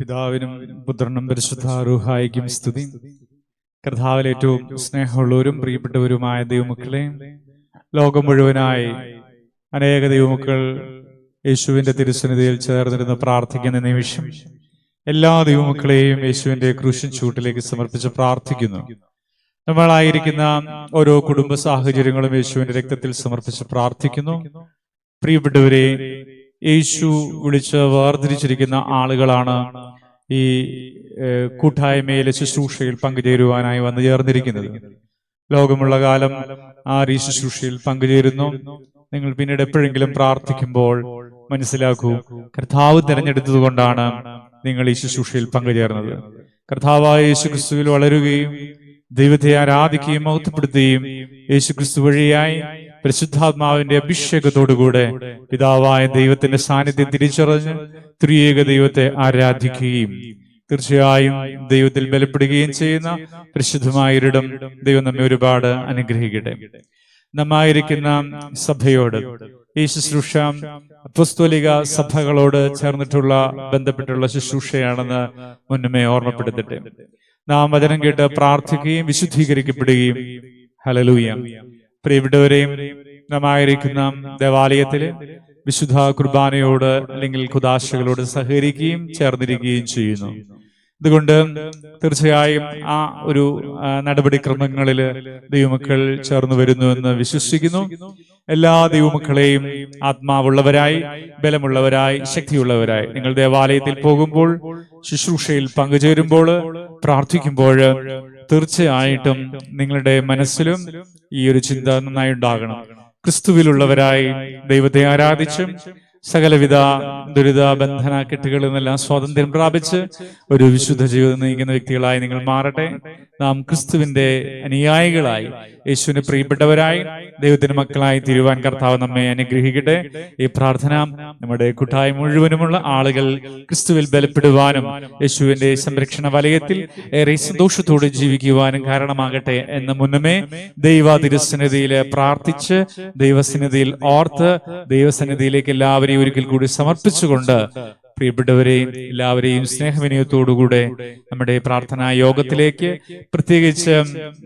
പിതാവിനും പുത്രനും പരിശുദ്ധ റൂഹായിക്കും സ്തുതി. കർത്താവിൽ ഏറ്റവും സ്നേഹമുള്ളവരും പ്രിയപ്പെട്ടവരുമായ ദൈവമക്കളെ, ലോകം മുഴുവനായി അനേക ദൈവമക്കൾ യേശുവിന്റെ തിരുസന്നിധിയിൽ ചേർന്നിരുന്ന് പ്രാർത്ഥിക്കുന്ന നിമിഷം എല്ലാ ദൈവമക്കളെയും യേശുവിന്റെ ക്രൂശിൻ ചൂട്ടിലേക്ക് സമർപ്പിച്ച് പ്രാർത്ഥിക്കുന്നു. നമ്മളായിരിക്കുന്ന ഓരോ കുടുംബ സാഹചര്യങ്ങളും യേശുവിന്റെ രക്തത്തിൽ സമർപ്പിച്ച് പ്രാർത്ഥിക്കുന്നു. പ്രിയപ്പെട്ടവരെ, യേശു വിളിച്ച് വേർതിരിച്ചിരിക്കുന്ന ആളുകളാണ് ഈ കൂട്ടായ്മയിലെ ശുശ്രൂഷയിൽ പങ്കുചേരുവാനായി വന്നു ചേർന്നിരിക്കുന്നത്. ലോകമുള്ള കാലം ഈ ശുശ്രൂഷയിൽ പങ്കുചേരുന്നു. നിങ്ങൾ പിന്നീട് എപ്പോഴെങ്കിലും പ്രാർത്ഥിക്കുമ്പോൾ മനസ്സിലാക്കൂ, കർത്താവ് തിരഞ്ഞെടുത്തത് കൊണ്ടാണ് നിങ്ങൾ ഈ ശുശ്രൂഷയിൽ പങ്കുചേർന്നത്. കർത്താവായ യേശുക്രിസ്തുവിൽ വളരുകയും ദൈവത്തെ ആരാധിക്കുകയും മഹത്വപ്പെടുത്തുകയും യേശുക്രിസ്തു വഴിയായി പരിശുദ്ധാത്മാവിന്റെ അഭിഷേകത്തോടുകൂടെ പിതാവായ ദൈവത്തിന്റെ സാന്നിധ്യം തിരിച്ചറിഞ്ഞ് ത്രിയേക ദൈവത്തെ ആരാധിക്കുകയും തീർച്ചയായും ദൈവത്തിൽ ബലപ്പെടുകയും ചെയ്യുന്ന പരിശുദ്ധമായൊരിടം ദൈവം നമ്മെ ഒരുപാട് അനുഗ്രഹിക്കട്ടെ. നമ്മായിരിക്കുന്ന സഭയോട് ഈ ശുശ്രൂഷ അപ്പോസ്തോലിക സഭകളോട് ചേർന്നിട്ടുള്ള ബന്ധപ്പെട്ടുള്ള ശുശ്രൂഷയാണെന്ന് മുന്നമേ ഓർമ്മപ്പെടുത്തട്ടെ. നാം വചനം കേട്ട് പ്രാർത്ഥിക്കുകയും വിശുദ്ധീകരിക്കപ്പെടുകയും. ഹല്ലേലൂയ. പ്രിയപ്പെട്ടവരെയും, നമ്മായിരിക്കുന്ന ദേവാലയത്തില് വിശുദ്ധ കുർബാനയോട് അല്ലെങ്കിൽ കുദാശകളോട് സഹകരിക്കുകയും ചേർന്നിരിക്കുകയും ചെയ്യുന്നു. അതുകൊണ്ട് തീർച്ചയായും ആ ഒരു നടപടിക്രമങ്ങളിൽ ദൈവമക്കൾ ചേർന്ന് വരുന്നു എന്ന് വിശ്വസിക്കുന്നു. എല്ലാ ദൈവമക്കളെയും ആത്മാവുള്ളവരായി, ബലമുള്ളവരായി, ശക്തിയുള്ളവരായി നിങ്ങൾ ദേവാലയത്തിൽ പോകുമ്പോൾ, ശുശ്രൂഷയിൽ പങ്കുചേരുമ്പോൾ, പ്രാർത്ഥിക്കുമ്പോൾ തീർച്ചയായിട്ടും നിങ്ങളുടെ മനസ്സിലും ഈ ഒരു ചിന്ത നന്നായി ഉണ്ടാകണം. ക്രിസ്തുവിലുള്ളവരായി ദൈവത്തെ ആരാധിച്ചും സകലവിധ ദുരിത ബന്ധന കെട്ടുകളിൽ നിന്നെല്ലാം സ്വാതന്ത്ര്യം പ്രാപിച്ച് ഒരു വിശുദ്ധ ജീവിതം നയിക്കുന്ന വ്യക്തികളായി നിങ്ങൾ മാറട്ടെ. നാം ക്രിസ്തുവിന്റെ അനുയായികളായി, യേശുവിന് പ്രിയപ്പെട്ടവരായി, ദൈവത്തിന്റെ മക്കളായി തീരുവാൻ കർത്താവ് നമ്മെ അനുഗ്രഹിക്കട്ടെ. ഈ പ്രാർത്ഥന നമ്മുടെ കൂട്ടായ്മ മുഴുവനുമുള്ള ആളുകൾ ക്രിസ്തുവിൽ ബലപ്പെടുവാനും യേശുവിന്റെ സംരക്ഷണ വലയത്തിൽ ഏറെ സന്തോഷത്തോടെ ജീവിക്കുവാനും കാരണമാകട്ടെ എന്ന് മുന്നമേ ദൈവ തിരുസന്നിധിയിൽ പ്രാർത്ഥിച്ച്, ദൈവസന്നിധിയിൽ ഓർത്ത്, ദൈവസന്നിധിയിലേക്ക് എല്ലാവരെയും ഒരിക്കൽ കൂടി സമർപ്പിച്ചുകൊണ്ട് പ്രിയപ്പെട്ടവരെയും എല്ലാവരെയും സ്നേഹവിനയത്തോടുകൂടെ നമ്മുടെ പ്രാർത്ഥനാ യോഗത്തിലേക്ക്, പ്രത്യേകിച്ച്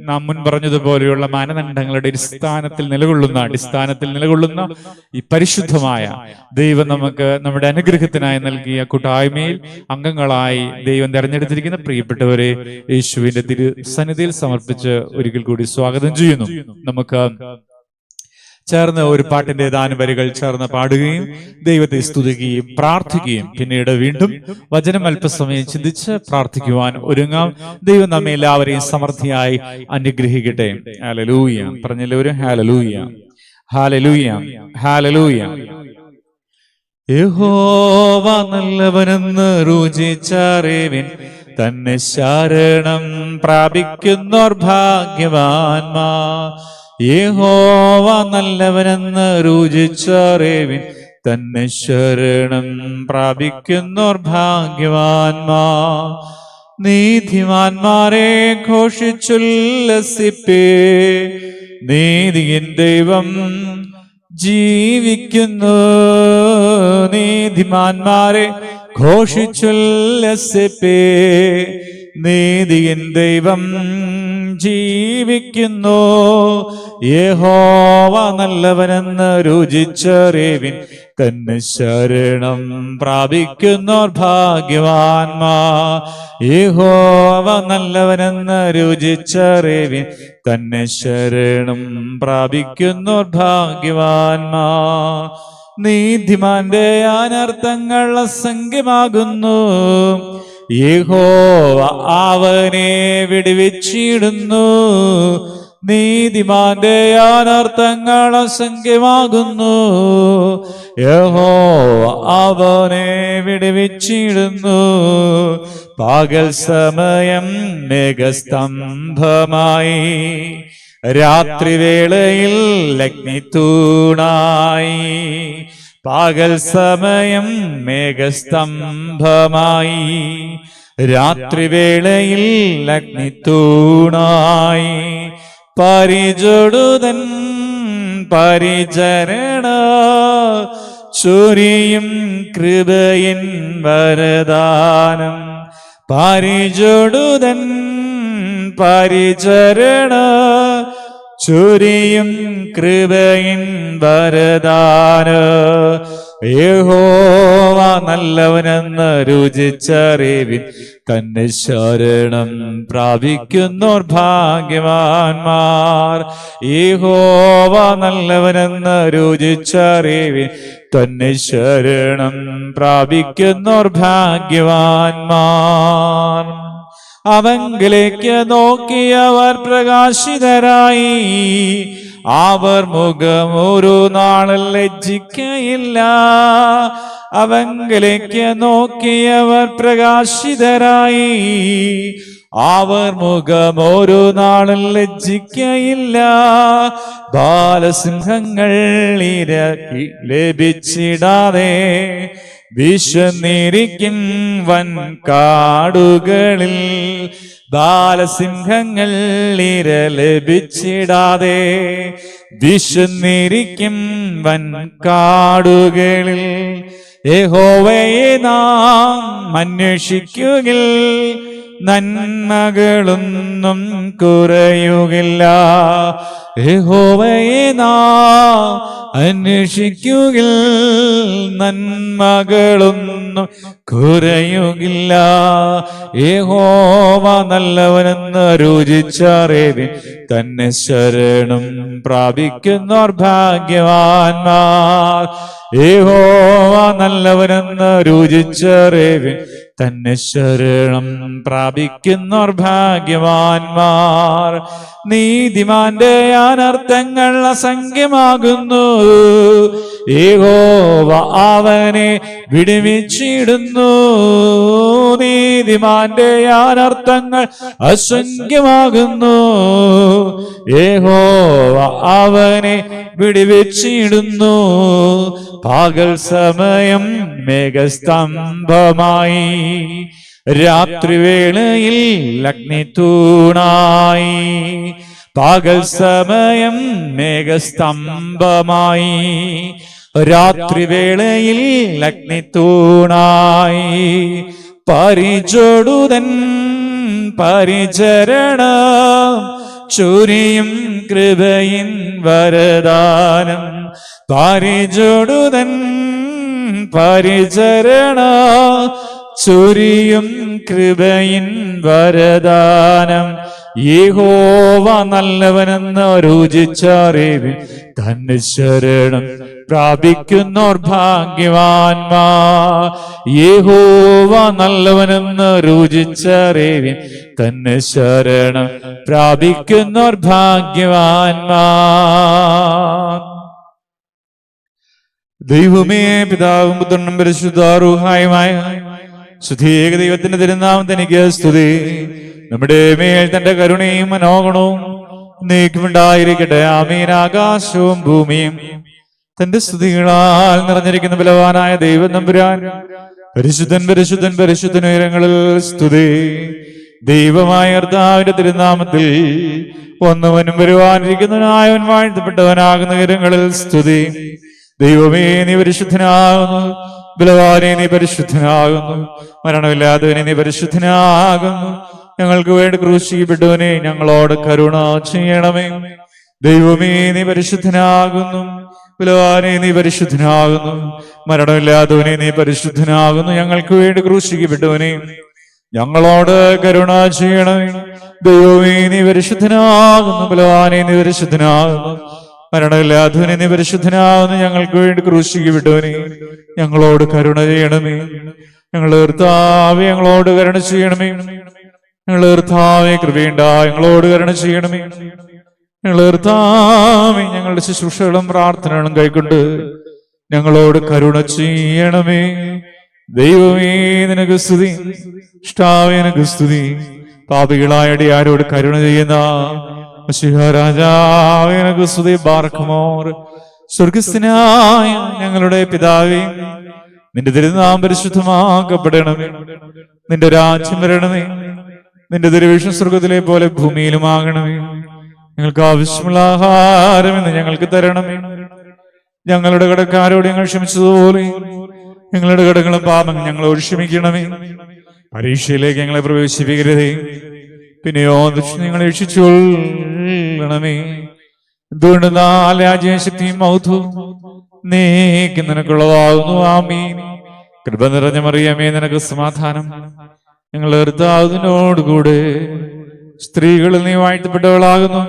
നാം മുൻ പറഞ്ഞതുപോലെയുള്ള മാനദണ്ഡങ്ങളുടെ അടിസ്ഥാനത്തിൽ നിലകൊള്ളുന്ന ഈ പരിശുദ്ധമായ ദൈവം നമുക്ക് നമ്മുടെ അനുഗ്രഹത്തിനായി നൽകിയ കൂട്ടായ്മയിൽ അംഗങ്ങളായി ദൈവം തെരഞ്ഞെടുത്തിരിക്കുന്ന പ്രിയപ്പെട്ടവരെ യേശുവിന്റെ തിരുസന്നിധിയിൽ സമർപ്പിച്ച് ഒരിക്കൽ കൂടി സ്വാഗതം ചെയ്യുന്നു. നമുക്ക് ചേർന്ന് ഒരു പാട്ടിന്റെ ഏതാനും വരികൾ ചേർന്ന് പാടുകയും ദൈവത്തെ സ്തുതിക്കുകയും പ്രാർത്ഥിക്കുകയും പിന്നീട് വീണ്ടും വചനം അല്പസമയം ചിന്തിച്ച് പ്രാർത്ഥിക്കുവാൻ ഒരുങ്ങാം. ദൈവം നമ്മെ എല്ലാവരെയും സമൃദ്ധിയായി അനുഗ്രഹിക്കട്ടെ. ഹല്ലേലൂയ. പറഞ്ഞെല്ലാവരും ഹല്ലേലൂയ, ഹല്ലേലൂയ, ഹല്ലേലൂയ. യഹോവ നല്ലവനെന്ന് രുചിച്ചറിവിൻ, തന്നെ ശരണം പ്രാപിക്കുന്നോർ ഭാഗ്യവാന്മാർ. യഹോവ നല്ലവനെന്ന് രുചിച്ചറിവിൻ, തന്നെ ശരണം പ്രാപിക്കുന്നോർ ഭാഗ്യവാന്മാർ. നീതിമാന്മാരെ ഘോഷിച്ചുല്ലസിപ്പേ, നീതിയിൻ ദൈവം ജീവിക്കുന്നു. നീതിമാന്മാരെ ഘോഷിച്ചുല്ലസിപ്പേ, നീതിയിൻ ദൈവം ജീവിക്കുന്നു. യഹോവ നല്ലവനെന്ന് രുചിച്ചറിവിൻ, തന്നെ ശരണം പ്രാപിക്കുന്നോർ ഭാഗ്യവാന്മാർ. യഹോവ നല്ലവനെന്ന് രുചിച്ചറിവിൻ, തന്നെ ശരണം പ്രാപിക്കുന്നോർ ഭാഗ്യവാന്മാർ. നീതിമാന്റെ അനർത്ഥങ്ങൾ അസംഖ്യമാകുന്നു, യഹോവ അവനെ വിടുവിച്ചിടുന്നു. നീതിമാന്റെ അനർത്ഥങ്ങൾ അസംഖ്യമാകുന്നു, യഹോവ അവനെ വിടുവിച്ചിടുന്നു. പകൽ സമയം മേഘസ്തംഭമായി, രാത്രിവേളയിൽ അഗ്നിത്തൂണായി. പകൽ സമയം മേഘസ്തംഭമായി, രാത്രിവേളയിൽ അഗ്നിത്തൂണായി. പരിചൊടുതൻ പരിചരണ ചൊരിയും കൃപയിൻ വരദാനം. പരിചൊടുതൻ പരിചരണ ചൊരിയും കൃപയിൻ വരദാന. യഹോവ നല്ലവനെന്ന് രുചിച്ചറിവിൻ, തന്നെ ശരണം പ്രാപിക്കുന്നോർ ഭാഗ്യവാന്മാർ. യഹോവ നല്ലവനെന്ന് രുചിച്ചറിവിൻ, തന്നെ ശരണം പ്രാപിക്കുന്നോർ ഭാഗ്യവാന്മാർ. അവങ്കിലേക്ക് നോക്കിയവർ പ്രകാശിതരായി, അവർ മുഖം ഒരു നാളിൽ ലജ്ജിക്കയില്ല. അവങ്കിലേക്ക് നോക്കിയവർ പ്രകാശിതരായി, അവർ മുഖം ഒരു നാളിൽ ലജ്ജിക്കയില്ല. ബാലസിംഹങ്ങൾ ഇരക്കി ലഭിച്ചിടാതെ വിശന്നിരിക്കും വൻ കാടുകളിൽ. ബാലസിംഹങ്ങൾ ഇര ലഭിച്ചിടാതെ വിശന്നിരിക്കും വൻ കാടുകളിൽ. യഹോവയെ നാം അന്വേഷിക്കുകിൽ, നന്മകളൊന്നും കുറയുകില്ല. യഹോവയെ നാം അന്വേഷിക്കുകിൽ, നന്മകളൊന്നും കുറയുകില്ല. യഹോവ നല്ലവനെന്ന് രുചിച്ചറിവിൻ, തന്നെ ശരണം പ്രാപിക്കുന്നോർ ഭാഗ്യവാന്മാർ. യഹോവ നല്ലവനെന്ന് രുചിച്ചറിവിൻ, തന്നെ ശരണം പ്രാപിക്കുന്നോർ ഭാഗ്യവാന്മാർ. നീതിമാന്റെ അനർത്ഥങ്ങൾ അസംഖ്യമാകുന്നു, യഹോവ അവനെ വിടുവിച്ചിടുന്നു. നീതിമാന്റെ അനർത്ഥങ്ങൾ അസംഖ്യമാകുന്നു, യഹോവ അവനെ വിടുവിച്ചിടുന്നു. പകൽ സമയം മേഘസ്തംഭമായി, രാത്രിവേളയിൽ അഗ്നിത്തൂണായി. പകൽ സമയം മേഘസ്തംഭമായി, രാത്രിവേളയിൽ അഗ്നിത്തൂണായി. പരിചൊടുതൻ പരിചരണ ചൊരിയും കൃപയിൻ വരദാനം. പരിചൊടുതൻ പരിചരണ ചൊരിയും കൃപയിൻ വരദാനം. യഹോവ നല്ലവനെന്ന് രുചിച്ചറിവിൻ, തന്നെ ശരണം പ്രാപിക്കുന്നോർ ഭാഗ്യവാന്മാർ. യഹോവ നല്ലവനെന്ന് രുചിച്ചറിവിൻ, തന്നെ ശരണം പ്രാപിക്കുന്നോർ ഭാഗ്യവാന്മാർ. ദൈവമേ, പിതാവും പുത്രനും പരിശുദ്ധാരൂഹായുമായ സുധീക ദൈവത്തിന്റെ തിരുനാമത്തിന് എനിക്ക് സ്തുതി. നമ്മുടെ മേൽ തന്റെ കരുണയും മനോഗണവും നീക്കുമുണ്ടായിരിക്കട്ടെ. ആമീൻ. ആകാശവും ഭൂമിയും തന്റെ സ്തുതികളാൽ നിറഞ്ഞിരിക്കുന്ന ബലവാനായ ദൈവം തമ്പുരാൻ പരിശുദ്ധൻ പരിശുദ്ധൻ പരിശുദ്ധൻ ഉയരങ്ങളിൽ സ്തുതി. ദൈവമായ കർത്താവിന്റെ തിരുനാമത്തിൽ വന്നവനും വരുവാനിരിക്കുന്നവനായവൻ വാഴ്ത്തപ്പെട്ടവനാകുന്ന ഉയരങ്ങളിൽ സ്തുതി. ദൈവമേ, നീ പരിശുദ്ധനാകുന്നു. ബലവാനെ, നീ പരിശുദ്ധനാകുന്നു. മരണമില്ലാത്തവനെ, നീ പരിശുദ്ധനാകുന്നു. ഞങ്ങൾക്ക് വേണ്ടി ക്രൂശിക്കപ്പെട്ടവനെ, ഞങ്ങളോട് കരുണ ചെയ്യണമേ. ദൈവമേ, നീ പരിശുദ്ധനാകുന്നു. ബലവാനെ, നീ പരിശുദ്ധനാകുന്നു. മരണമില്ലാത്തവനെ, നീ പരിശുദ്ധനാകുന്നു. ഞങ്ങൾക്ക് വേണ്ടി ക്രൂശിക്കപ്പെട്ടവനെ, ഞങ്ങളോട് കരുണ ചെയ്യണമേ. ദൈവമേ, നീ പരിശുദ്ധനാകുന്നു. ബലവാനെ, നീ പരിശുദ്ധനാകുന്നു. മരണമില്ലാത്തവനെ, നീ പരിശുദ്ധനാകുന്നു. ഞങ്ങൾക്ക് വേണ്ടി ക്രൂശിക്കപ്പെട്ടവനെ, ഞങ്ങളോട് കരുണ ചെയ്യണമേ. ഞങ്ങളുടെ കർത്താവേ, ഞങ്ങളോട് കരുണ ചെയ്യണമേ. ഞങ്ങളുടെ കർത്താവേ, കൃപയുണ്ടാ ഞങ്ങളോട് കരുണ ചെയ്യണമേ. ഞങ്ങളുടെ കർത്താവേ, ഞങ്ങളുടെ ശുശ്രൂഷകളും പ്രാർത്ഥനകളും കൈക്കൊണ്ട് ഞങ്ങളോട് കരുണ ചെയ്യണമേ. ദൈവമേ, നിനക്ക് സ്തുതി. ഇഷ്ടാവേ, നിനക്ക് സ്തുതി. പാപികളായ അടിയാരോട് കരുണ ചെയ്യുന്ന രാജാവേ, നിനക്ക് സ്തുതി. ബാർക്കുമോർ. സ്വർഗസ്ഥനായ ഞങ്ങളുടെ പിതാവേ, നിന്റെ തിരുനാമം പരിശുദ്ധമാക്കപ്പെടണമേ. നിന്റെ രാജ്യം വരണമേ. നിന്റെ തിരുവിഷ്ണു സ്വർഗത്തിലെ പോലെ ഭൂമിയിലുമാകണമേ. ഞങ്ങൾക്ക് ആവശ്യമുള്ള ആഹാരം ഇന്ന് ഞങ്ങൾക്ക് തരണമേ. ഞങ്ങളുടെ കടക്കാരോട് ഞങ്ങൾ ക്ഷമിച്ചതുപോലെ ഞങ്ങളുടെ കടങ്ങളും പാപങ്ങൾ ഞങ്ങളോട് ക്ഷമിക്കണമേ. പരീക്ഷയിലേക്ക് ഞങ്ങളെ പ്രവേശിപ്പിക്കരുതേ, പിന്നെയോ ഞങ്ങളെ രക്ഷിച്ചുകൊള്ളണമേ. എന്തുകൊണ്ട് രാജ്യശക്തിയും മൗത്വവും നീക്ക് നിനക്കുള്ളതാകുന്നു. ആമീൻ. കൃപ നിറഞ്ഞ മറിയമേ, നിനക്ക് സമാധാനം. ഞങ്ങൾ കർത്താവിനോടുകൂടെ സ്ത്രീകളിൽ നീ വാഴ്ത്തപ്പെട്ടവളാകുന്നു.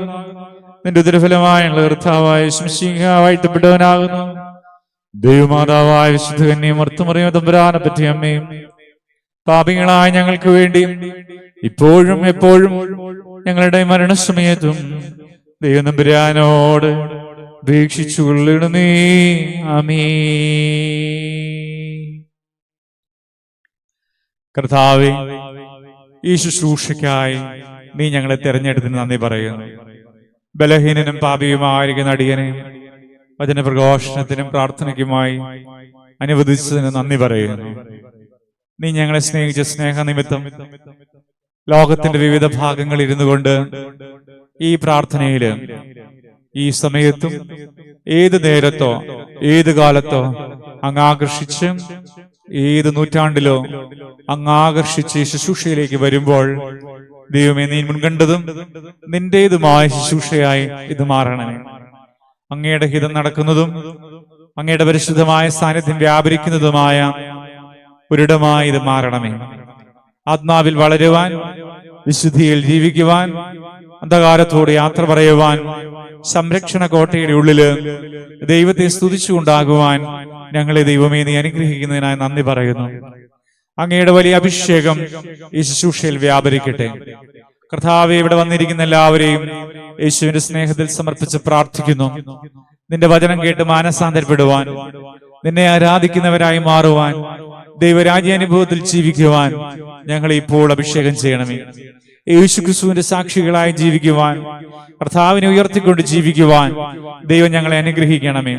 നിന്റെ ഉദരഫലമായ കർത്താവായ ശംശീഹ വാഴ്ത്തപ്പെട്ടവനാകുന്നു. ദൈവമാതാവായ വിശുദ്ധ കന്യക മർത്തമറിയ തമ്പുരാനെ പറ്റി അമ്മയും പാപികളായ ഞങ്ങൾക്ക് വേണ്ടി ഇപ്പോഴും എപ്പോഴും ഞങ്ങളുടെ മരണസമയത്തും ദൈവം തമ്പുരാനോട് അപേക്ഷിച്ചു കൊള്ളണമേ. ആമീൻ. കർത്താവേ, ഈ ശുശ്രൂഷയ്ക്കായി നീ ഞങ്ങളെ തെരഞ്ഞെടുത്തിന് നന്ദി പറയുന്നു. ബലഹീനനും പാപിയുമായിരിക്കുന്ന അടിയനെ വചനപ്രഘോഷണത്തിനും പ്രാർത്ഥനയ്ക്കുമായി അനുവദിച്ചതിന് നന്ദി പറയുന്നു. നീ ഞങ്ങളെ സ്നേഹിച്ച സ്നേഹനിമിത്തം ലോകത്തിന്റെ വിവിധ ഭാഗങ്ങളിൽ ഇരുന്നു കൊണ്ട് ഈ പ്രാർത്ഥനയില് ഈ സമയത്തും ഏത് നേരത്തോ ഏത് കാലത്തോ അങ്ങാകർഷിച്ച് ഏത് നൂറ്റാണ്ടിലോ അങ്ങാകർഷിച്ച് ശുശ്രൂഷയിലേക്ക് വരുമ്പോൾ ദൈവമേ, നീ മുൻകണ്ടതും നിന്റേതുമായ ശുശ്രൂഷയായി ഇത് മാറണമേ. അങ്ങയുടെ ഹിതം നടക്കുന്നതും അങ്ങയുടെ പരിശുദ്ധമായ സാന്നിധ്യം വ്യാപരിക്കുന്നതുമായ ഒരിടമായി ഇത് മാറണമേ. ആത്മാവിൽ വളരുവാൻ, വിശുദ്ധിയിൽ ജീവിക്കുവാൻ, അന്ധകാരത്തോട് യാത്ര പറയുവാൻ, സംരക്ഷണ കോട്ടയുടെ ഉള്ളില് ദൈവത്തെ സ്തുതിച്ചുകൊണ്ടാകുവാൻ ഞങ്ങളെ ദൈവമേ നീ അനുഗ്രഹിക്കുന്നതിനായി നന്ദി പറയുന്നു. അങ്ങയുടെ വലിയ അഭിഷേകം ഈ ശുശ്രൂഷയിൽ വ്യാപരിക്കട്ടെ. കർത്താവേ, ഇവിടെ വന്നിരിക്കുന്ന എല്ലാവരെയും യേശുവിന്റെ സ്നേഹത്തിൽ സമർപ്പിച്ച് പ്രാർത്ഥിക്കുന്നു. നിന്റെ വചനം കേട്ട് മാനസാന്തരപ്പെടുവാൻ, നിന്നെ ആരാധിക്കുന്നവരായി മാറുവാൻ, ദൈവരാജ്യാനുഭവത്തിൽ ജീവിക്കുവാൻ ഞങ്ങളെ ഇപ്പോൾ അഭിഷേകം ചെയ്യണമേ. യേശുക്രിസ്തുവിന്റെ സാക്ഷികളായി ജീവിക്കുവാൻ, കർത്താവിനെ ഉയർത്തിക്കൊണ്ട് ജീവിക്കുവാൻ ദൈവം ഞങ്ങളെ അനുഗ്രഹിക്കണമേ.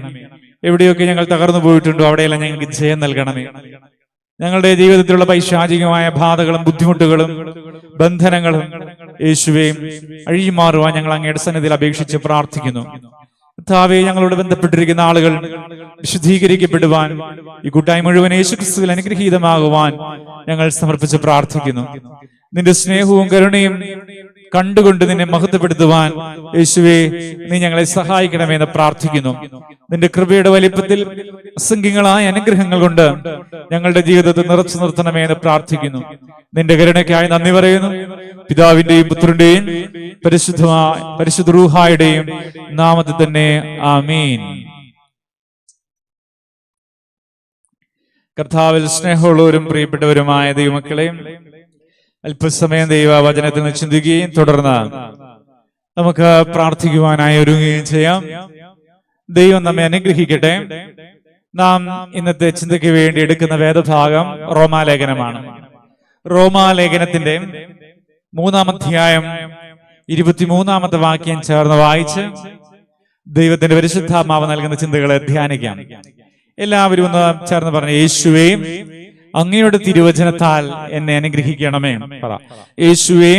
എവിടെയൊക്കെ ഞങ്ങൾ തകർന്നു പോയിട്ടുണ്ടോ അവിടെയെല്ലാം ഞങ്ങൾക്ക് ജയം നൽകണമേ. ഞങ്ങളുടെ ജീവിതത്തിലുള്ള പൈശാചികമായ ബാധകളും ബുദ്ധിമുട്ടുകളും ബന്ധനങ്ങളും യേശുവേയും അഴിമാറുവാൻ ഞങ്ങൾ അങ്ങയുടെ സന്നിധിയിൽ അപേക്ഷിച്ച് പ്രാർത്ഥിക്കുന്നു. കർത്താവേ, ഞങ്ങളോട് ബന്ധപ്പെട്ടിരിക്കുന്ന ആളുകൾ വിശുദ്ധീകരിക്കപ്പെടുവാൻ, ഈ കൂട്ടായ്മ മുഴുവൻ യേശുക്രിസ്തുവിൽ അനുഗ്രഹീതമാകുവാൻ ഞങ്ങൾ സമർപ്പിച്ച് പ്രാർത്ഥിക്കുന്നു. നിന്റെ സ്നേഹവും കരുണയും കണ്ടുകൊണ്ട് നിന്നെ മഹത്വപ്പെടുത്തുവാൻ യേശുവേ നീ ഞങ്ങളെ സഹായിക്കണമെന്ന് പ്രാർത്ഥിക്കുന്നു. നിന്റെ കൃപയുടെ വലിപ്പത്തിൽ അസംഖ്യങ്ങളായ അനുഗ്രഹങ്ങൾ കൊണ്ട് ഞങ്ങളുടെ ജീവിതത്തെ നിറച്ചു നിർത്തണമെന്ന് പ്രാർത്ഥിക്കുന്നു. നിന്റെ കരുണയ്ക്കായി നന്ദി പറയുന്നു. പിതാവിന്റെയും പുത്രന്റെയും പരിശുദ്ധ റൂഹായുടെയും നാമത്തിൽ തന്നെ ആമീൻ. കർത്താവിൽ സ്നേഹമുള്ളവരും പ്രിയപ്പെട്ടവരുമായ ദൈവമക്കളെയും അല്പസമയം ദൈവവചനത്തിൽ നിന്ന് ചിന്തിക്കുകയും തുടർന്ന് നമുക്ക് പ്രാർത്ഥിക്കുവാനായി ഒരുങ്ങുകയും ചെയ്യാം. ദൈവം നമ്മെ അനുഗ്രഹിക്കട്ടെ. നാം ഇന്നത്തെ ചിന്തയ്ക്ക് വേണ്ടി എടുക്കുന്ന വേദഭാഗം റോമാലേഖനമാണ്. റോമാലേഖനത്തിന്റെ 3-ാം അധ്യായം 23-ാമത്തെ വാക്യം ചേർന്ന് വായിച്ച് ദൈവത്തിന്റെ പരിശുദ്ധാത്മാവ് നൽകുന്ന ചിന്തകളെ ധ്യാനിക്കാം. എല്ലാവരും ഒന്ന് ചേർന്ന് പറഞ്ഞു, യേശുവേ അങ്ങയുടെ തിരുവചനത്താൽ എന്നെ അനുഗ്രഹിക്കണമേ. പറ, യേശുവേ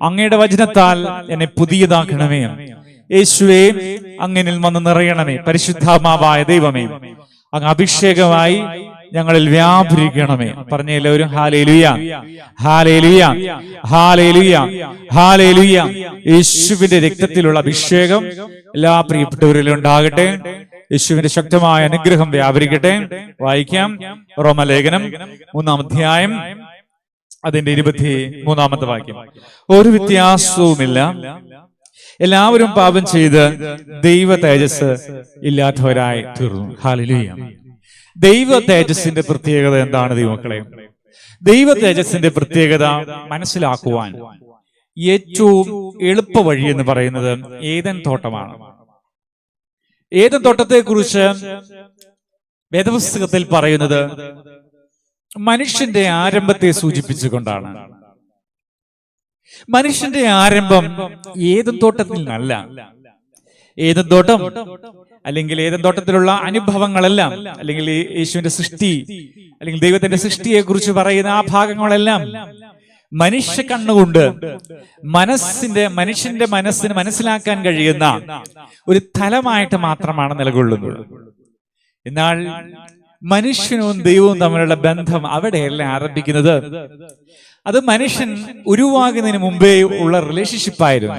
അങ്ങയുടെ വചനത്താൽ എന്നെ പുതിയതാക്കണമേ. യേശുവേ അങ്ങിനിൽ വന്ന് നിറയണമേ. പരിശുദ്ധാത്മാവായ ദൈവമേ, അങ്ങ് അഭിഷേകമായി ഞങ്ങളിൽ വ്യാപരിക്കണമേ. പറഞ്ഞ എല്ലാവരും ഹല്ലേലൂയ, ഹല്ലേലൂയ, ഹല്ലേലൂയ, ഹല്ലേലൂയ. യേശുവിന്റെ രക്തത്തിലുള്ള അഭിഷേകം എല്ലാ പ്രിയപ്പെട്ടവരിലും ഉണ്ടാകട്ടെ. യേശുവിന്റെ ശക്തമായ അനുഗ്രഹം വ്യാപരിക്കട്ടെ. വായിക്കാം. റോമലേഖനം 3-ാം അധ്യായം അതിന്റെ 23-ാമത്തെ വാക്യം. ഒരു വ്യത്യാസവുമില്ല, എല്ലാവരും പാപം ചെയ്ത് ദൈവ തേജസ് ഇല്ലാത്തവരായി തീർന്നു. ഹല്ലേലൂയ. ദൈവ തേജസ്സിന്റെ പ്രത്യേകത എന്താണ് ദൈവമക്കളെ? ദൈവ തേജസ്സിന്റെ പ്രത്യേകത മനസ്സിലാക്കുവാൻ ഏറ്റവും എളുപ്പ വഴി എന്ന് പറയുന്നത് ഏദൻ തോട്ടമാണ്. ഏദൻ തോട്ടത്തെ കുറിച്ച് വേദപുസ്തകത്തിൽ പറയുന്നത് മനുഷ്യന്റെ ആരംഭത്തെ സൂചിപ്പിച്ചുകൊണ്ടാണ്. മനുഷ്യന്റെ ആരംഭം ഏദൻ തോട്ടത്തിൽ നിന്നല്ല. ഏദൻ തോട്ടം അല്ലെങ്കിൽ ഏദൻ തോട്ടത്തിലുള്ള അനുഭവങ്ങളെല്ലാം, അല്ലെങ്കിൽ യേശുവിന്റെ സൃഷ്ടി അല്ലെങ്കിൽ ദൈവത്തിന്റെ സൃഷ്ടിയെ കുറിച്ച് പറയുന്ന ആ ഭാഗങ്ങളെല്ലാം മനുഷ്യ കണ്ണുകൊണ്ട് മനുഷ്യന്റെ മനസ്സിന് മനസ്സിലാക്കാൻ കഴിയുന്ന ഒരു തലമായിട്ട് മാത്രമാണ് നിലകൊള്ളുന്നത്. എന്നാൽ മനുഷ്യനും ദൈവവും തമ്മിലുള്ള ബന്ധം അവിടെയല്ല ആരംഭിക്കുന്നത്. അത് മനുഷ്യൻ ഉരുവാകുന്നതിന് മുമ്പേ ഉള്ള റിലേഷൻഷിപ്പായിരുന്നു.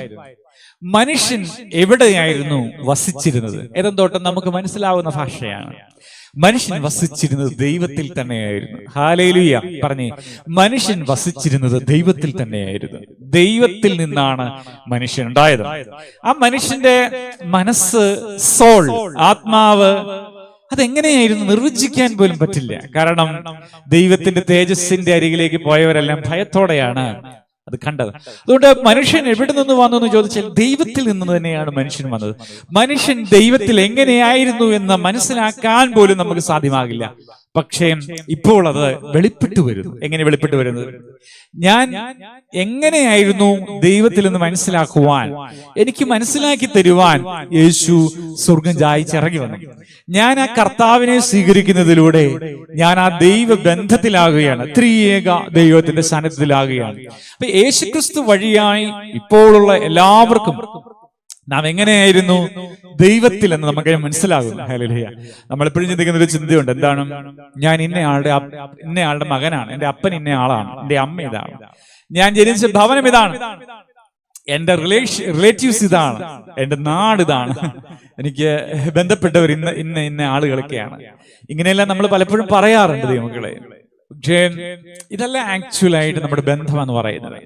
മനുഷ്യൻ എവിടെയായിരുന്നു വസിച്ചിരുന്നത്? ഏദൻ തോട്ടം നമുക്ക് മനസ്സിലാവുന്ന ഭാഷയാണ്. മനുഷ്യൻ വസിച്ചിരുന്നത് ദൈവത്തിൽ തന്നെയായിരുന്നു. ഹല്ലേലൂയ പറഞ്ഞേ, മനുഷ്യൻ വസിച്ചിരുന്നത് ദൈവത്തിൽ തന്നെയായിരുന്നു. ദൈവത്തിൽ നിന്നാണ് മനുഷ്യൻ ഉണ്ടായത്. ആ മനുഷ്യന്റെ മനസ്സ്, സോൾ, ആത്മാവ്, അതെങ്ങനെയായിരുന്നു നിർവചിക്കാൻ പോലും പറ്റില്ല. കാരണം ദൈവത്തിന്റെ തേജസ്സിന്റെ അരികിലേക്ക് പോയവരെല്ലാം ഭയത്തോടെയാണ് അത് കണ്ടത്. അതുകൊണ്ട് മനുഷ്യൻ എവിടെ നിന്ന് വന്നു എന്ന് ചോദിച്ചാൽ ദൈവത്തിൽ നിന്ന് തന്നെയാണ് മനുഷ്യൻ വന്നത്. മനുഷ്യൻ ദൈവത്തിൽ എങ്ങനെയായിരുന്നു എന്ന് മനസ്സിലാക്കാൻ പോലും നമുക്ക് സാധ്യമാകില്ല. പക്ഷേ ഇപ്പോൾ അത് വെളിപ്പെട്ടു വരുന്നു. എങ്ങനെ വെളിപ്പെട്ടു വരുന്നത്? ഞാൻ എങ്ങനെയായിരുന്നു ദൈവത്തിൽ നിന്ന് മനസ്സിലാക്കുവാൻ, എനിക്ക് മനസ്സിലാക്കി തരുവാൻ യേശു സ്വർഗം ജായിച്ചിറങ്ങി വന്നു. ഞാൻ ആ കർത്താവിനെ സ്വീകരിക്കുന്നതിലൂടെ ഞാൻ ആ ദൈവ ബന്ധത്തിലാകുകയാണ്, ത്രിയേക ദൈവത്തിന്റെ സാന്നിധ്യത്തിലാകുകയാണ്. അപ്പൊ യേശുക്രിസ്തു വഴിയായി ഇപ്പോഴുള്ള എല്ലാവർക്കും നാം എങ്ങനെയായിരുന്നു ദൈവത്തിൽ എന്ന് നമുക്ക് മനസ്സിലാകും. ഹല്ലേലൂയ. നമ്മൾ എപ്പോഴും ചിന്തിക്കുന്ന ഒരു ചിന്തയുണ്ട്, എന്താണ്? ഞാൻ ഇന്നയാളുടെ മകനാണ്, എന്റെ അപ്പൻ ഇന്നയാളാണ്, എന്റെ അമ്മ ഇതാണ്, ഞാൻ ജനിച്ച ഭവനം ഇതാണ്, എന്റെ റിലേറ്റീവ്സ് ഇതാണ്, എന്റെ നാട് ഇതാണ്, എനിക്ക് ബന്ധപ്പെട്ടവർ ഇന്ന ആളുകളൊക്കെയാണ്. ഇങ്ങനെയെല്ലാം നമ്മൾ പലപ്പോഴും പറയാറുണ്ട് ദൈവമക്കളെ. പക്ഷേ ഇതല്ല ആക്ച്വലായിട്ട് നമ്മുടെ ബന്ധം എന്ന് പറയുന്നത്.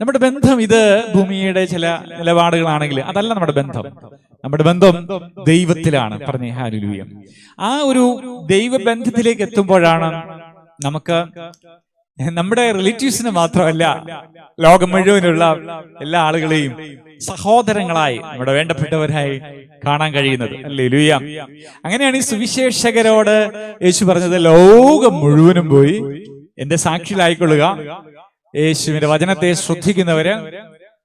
നമ്മുടെ ബന്ധം ഇത് ഭൂമിയുടെ ചില നിലപാടുകളാണെങ്കിൽ അതല്ല നമ്മുടെ ബന്ധം. നമ്മുടെ ബന്ധം ദൈവത്തിലാണ്. പറഞ്ഞേ ഹല്ലേലൂയ. ആ ഒരു ദൈവബന്ധത്തിലേക്ക് എത്തുമ്പോഴാണ് നമുക്ക് നമ്മുടെ റിലേറ്റീവ്സിന് മാത്രമല്ല, ലോകം മുഴുവനുള്ള എല്ലാ ആളുകളെയും സഹോദരങ്ങളായി, നമ്മുടെ വേണ്ടപ്പെട്ടവരായി കാണാൻ കഴിയുന്നത്. ഹല്ലേലൂയ. അങ്ങനെയാണ് ഈ സുവിശേഷകരോട് യേശു പറഞ്ഞത്, ലോകം മുഴുവനും പോയി എന്റെ സാക്ഷികളായിക്കൊള്ളുക, യേശുവിന്റെ വചനത്തെ ശ്രദ്ധിക്കുന്നവര്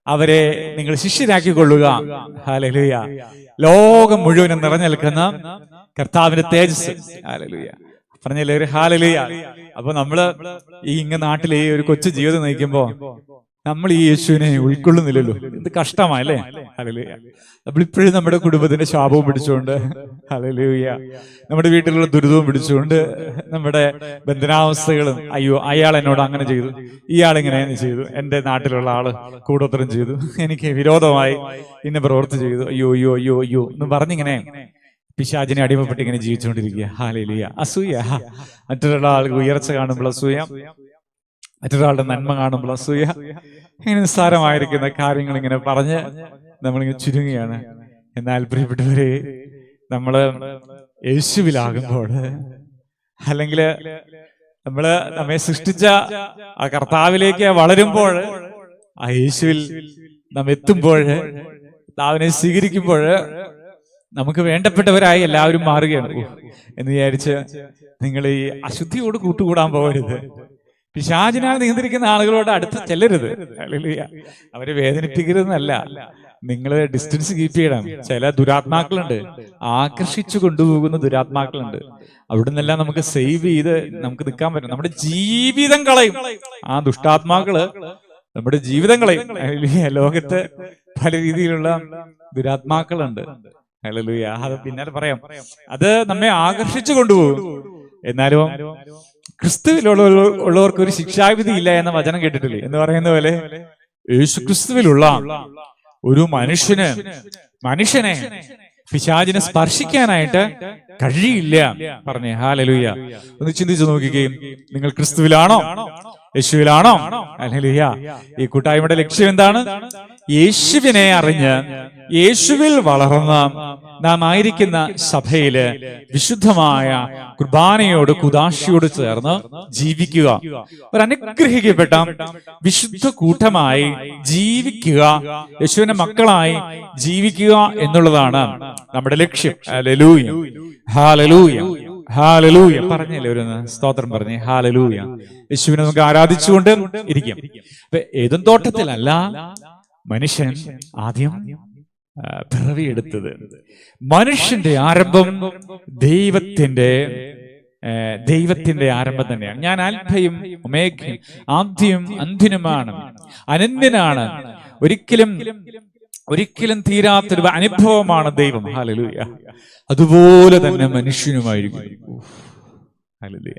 അവരെ നിങ്ങൾ ശിഷ്യരാക്കിക്കൊള്ളുക. ഹല്ലേലൂയ. ലോകം മുഴുവനും നിറഞ്ഞു നിൽക്കുന്ന കർത്താവിന്റെ തേജസ്. ഹല്ലേലൂയ. പറഞ്ഞല്ലേ ഒരു ഹല്ലേലൂയ. അപ്പൊ നമ്മള് ഈ നാട്ടിലെ ഈ ഒരു കൊച്ചു ജീവിതം നയിക്കുമ്പോ നമ്മൾ ഈ യേശുവിനെ ഉൾക്കൊള്ളുന്നില്ലല്ലോ. എന്ത് കഷ്ടമല്ലേ? ഹല്ലേലൂയ. നമ്മളിപ്പോഴും നമ്മുടെ കുടുംബത്തിന്റെ ശാപവും പിടിച്ചുകൊണ്ട്, ഹല്ലേലൂയ, നമ്മുടെ വീട്ടിലുള്ള ദുരിതവും പിടിച്ചുകൊണ്ട്, നമ്മുടെ ബന്ധനാവസ്ഥകളും, അയ്യോ അയാൾ എന്നോട് അങ്ങനെ ചെയ്തു, ഇയാൾ ഇങ്ങനെ ചെയ്തു, എന്റെ നാട്ടിലുള്ള ആള് കൂടോത്രം ചെയ്തു, എനിക്ക് വിരോധമായി ഇന്ന പ്രവൃത്തി ചെയ്തു, അയ്യോ അയ്യോ അയ്യോ അയ്യോ എന്ന് പറഞ്ഞിങ്ങനെ പിശാചിനെ അടിമപ്പെട്ട് ഇങ്ങനെ ജീവിച്ചുകൊണ്ടിരിക്കുക. ഹല്ലേലൂയ. അസൂയ. മറ്റൊരാൾക്ക് ഉയർച്ച കാണുമ്പോൾ അസൂയ, മറ്റൊരാളുടെ നന്മ കാണുമ്പോൾ അസൂയ. ഇങ്ങനെ നിസ്സാരമായിരിക്കുന്ന കാര്യങ്ങൾ ഇങ്ങനെ പറഞ്ഞ് നമ്മളിങ്ങനെ ചുരുങ്ങുകയാണ്. എന്നാൽ പ്രിയപ്പെട്ടവരെ, നമ്മള് യേശുവിലാകുമ്പോൾ, അല്ലെങ്കിൽ നമ്മള് നമ്മെ സൃഷ്ടിച്ച ആ കർത്താവിലേക്ക് വളരുമ്പോൾ, ആ യേശുവിൽ നാം എത്തുമ്പോൾ, കർത്താവിനെ സ്വീകരിക്കുമ്പോൾ നമുക്ക് വേണ്ടപ്പെട്ടവരായി എല്ലാവരും മാറുകയാണ് എന്ന് വിചാരിച്ച് നിങ്ങൾ ഈ അശുദ്ധിയോട് കൂട്ടുകൂടാൻ പോകരുത്. പിശാചിനാൽ നിയന്ത്രിക്കുന്ന ആളുകളോട് അടുത്ത് ചെല്ലരുത്. ഹല്ലേലൂയ. അവരെ വേദനിപ്പിക്കരുതെന്നല്ല, നിങ്ങൾ ഡിസ്റ്റൻസ് കീപ്പ് ചെയ്യണം. ചില ദുരാത്മാക്കളുണ്ട്, ആകർഷിച്ചു കൊണ്ടുപോകുന്ന ദുരാത്മാക്കളുണ്ട്. അവിടെ നിന്നെല്ലാം നമുക്ക് സേവ് ചെയ്ത് നമുക്ക് നിൽക്കാൻ പറ്റും. നമ്മുടെ ജീവിതം കളയും ആ ദുഷ്ടാത്മാക്കള്, നമ്മുടെ ജീവിതം കളയും. ലോകത്ത് പല രീതിയിലുള്ള ദുരാത്മാക്കളുണ്ട്. ഹല്ലേലൂയ. അത് പിന്നാലെ പറയാം. അത് നമ്മെ ആകർഷിച്ചു കൊണ്ടുപോകും. എന്നാലും ക്രിസ്തുവിലുള്ളവർക്ക് ഒരു ശിക്ഷാവിധി ഇല്ല എന്ന വചനം കേട്ടിട്ടില്ലേ? എന്ന് പറയുന്ന പോലെ യേശു ക്രിസ്തുവിലുള്ള ഒരു മനുഷ്യനെ പിശാചിനെ സ്പർശിക്കാനായിട്ട് കഴിയില്ല. പറഞ്ഞേ ഹല്ലേലൂയ. ഒന്ന് ചിന്തിച്ചു നോക്കുകയും, നിങ്ങൾ ക്രിസ്തുവിലാണോ, യേശുവിലാണോ? ഹല്ലേലൂയ. ഈ കൂട്ടായ്മയുടെ ലക്ഷ്യം എന്താണ്? യേശുവിനെ അറിഞ്ഞ് യേശുവിൽ വളർന്ന നാം ആയിരിക്കുന്ന സഭയില് വിശുദ്ധമായ കുർബാനയോട് കുദാശയോട് ചേർന്ന് ജീവിക്കുക, ഒരു അനുഗ്രഹിക്കപ്പെട്ട വിശുദ്ധ കൂട്ടമായി ജീവിക്കുക, യേശുവിന്റെ മക്കളായി ജീവിക്കുക എന്നുള്ളതാണ് നമ്മുടെ ലക്ഷ്യം. ഹല്ലേലൂയ. ഹല്ലേലൂയ. ഹല്ലേലൂയ. പറഞ്ഞല്ലേ ഒരു സ്തോത്രം പറഞ്ഞേ. ഹല്ലേലൂയ. യേശുവിനെ നമുക്ക് ആരാധിച്ചുകൊണ്ട് ഇരിക്കും. ഏതും തോട്ടത്തിലല്ല മനുഷ്യൻ ആദ്യം പിറവിയെടുത്തത്. മനുഷ്യന്റെ ആരംഭം ദൈവത്തിന്റെ ദൈവത്തിന്റെ ആരംഭം തന്നെയാണ്. ഞാൻ ആൽഫയും ഒമേഗയും, ആദ്യവും അന്ത്യനുമാണ്, അനന്യനാണ്, ഒരിക്കലും തീരാത്തൊരു അനുഭവമാണ് ദൈവം. ഹല്ലേലൂയ. അതുപോലെ തന്നെ മനുഷ്യനുമായിരിക്കും. ഹല്ലേലൂയ.